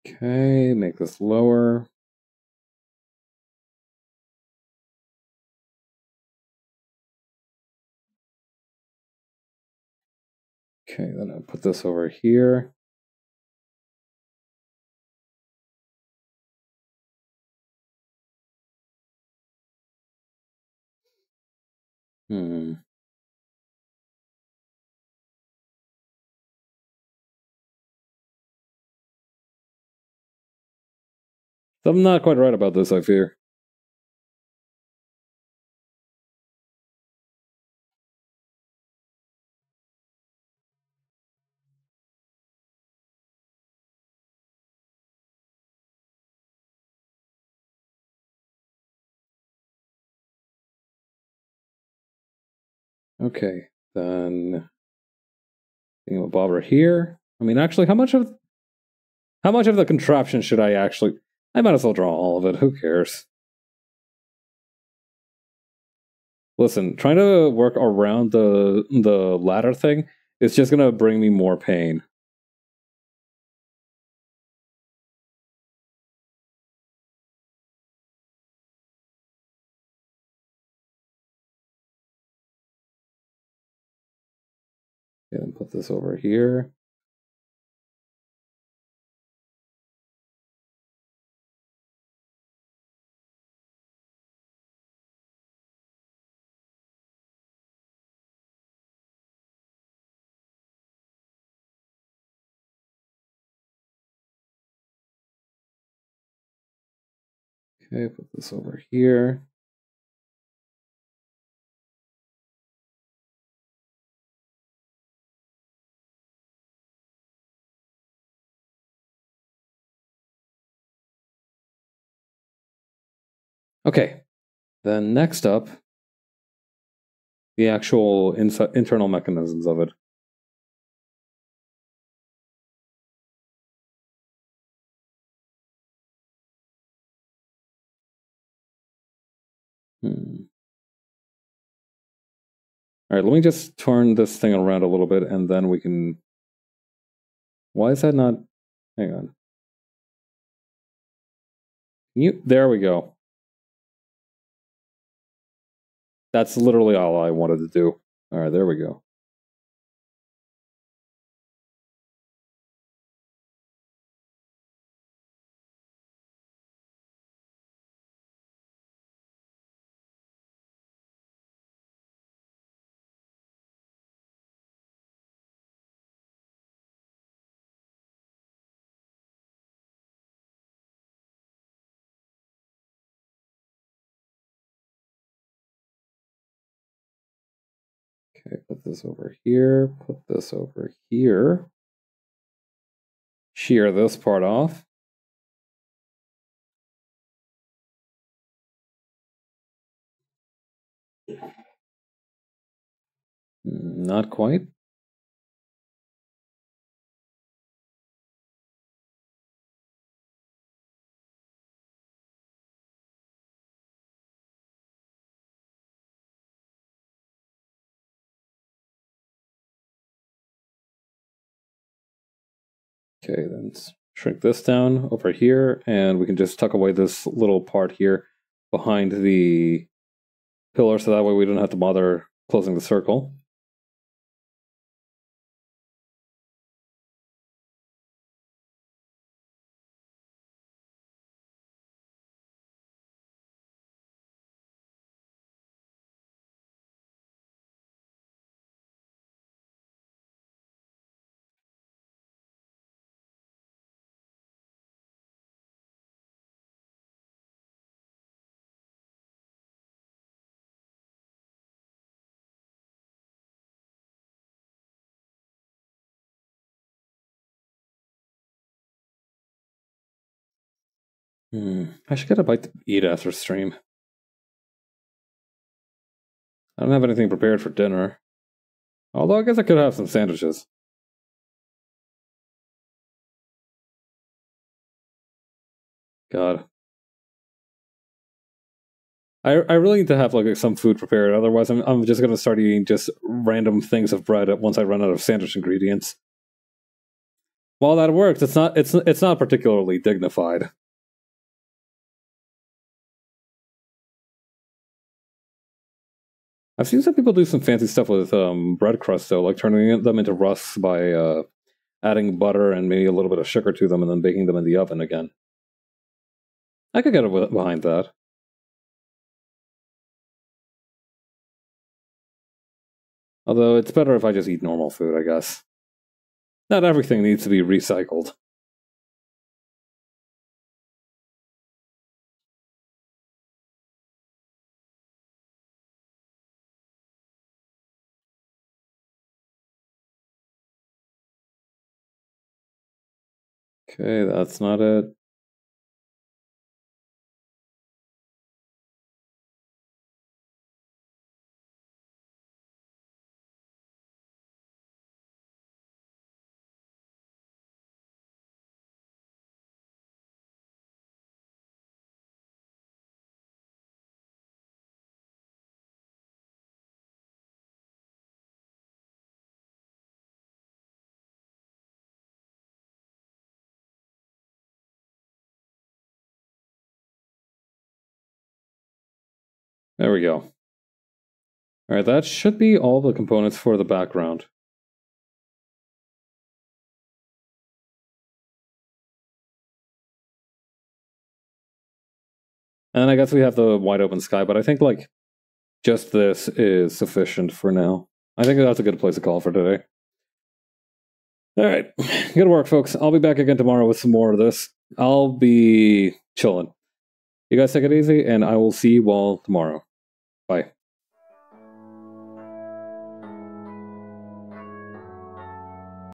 Okay, make this lower. Okay, then I'll put this over here. Hmm. I'm not quite right about this, I fear. Okay, then Bobber here. I mean, actually, how much of the contraption should I actually? I might as well draw all of it. Who cares? Listen, trying to work around the ladder thing is just gonna bring me more pain. Okay, then put this over here. Okay, put this over here. Okay, then next up, the actual internal mechanisms of it. All right, let me just turn this thing around a little bit, and then we can... Why is that not... Hang on. There we go. That's literally all I wanted to do. All right, there we go. Okay, put this over here, put this over here. Shear this part off. Not quite. Okay, then shrink this down over here, and we can just tuck away this little part here behind the pillar, so that way we don't have to bother closing the circle. I should get a bite to eat after stream. I don't have anything prepared for dinner. Although I guess I could have some sandwiches. God. I really need to have like some food prepared, otherwise I'm just gonna start eating just random things of bread once I run out of sandwich ingredients. While that works, it's not particularly dignified. I've seen some people do some fancy stuff with bread crust though, like turning them into rusks by adding butter and maybe a little bit of sugar to them and then baking them in the oven again. I could get behind that. Although it's better if I just eat normal food, I guess. Not everything needs to be recycled. Okay, that's not it. There we go. Alright, that should be all the components for the background. And I guess we have the wide open sky, but I think like just this is sufficient for now. I think that's a good place to call for today. Alright, good work folks. I'll be back again tomorrow with some more of this. I'll be chilling. You guys take it easy, and I will see you all tomorrow. Bye.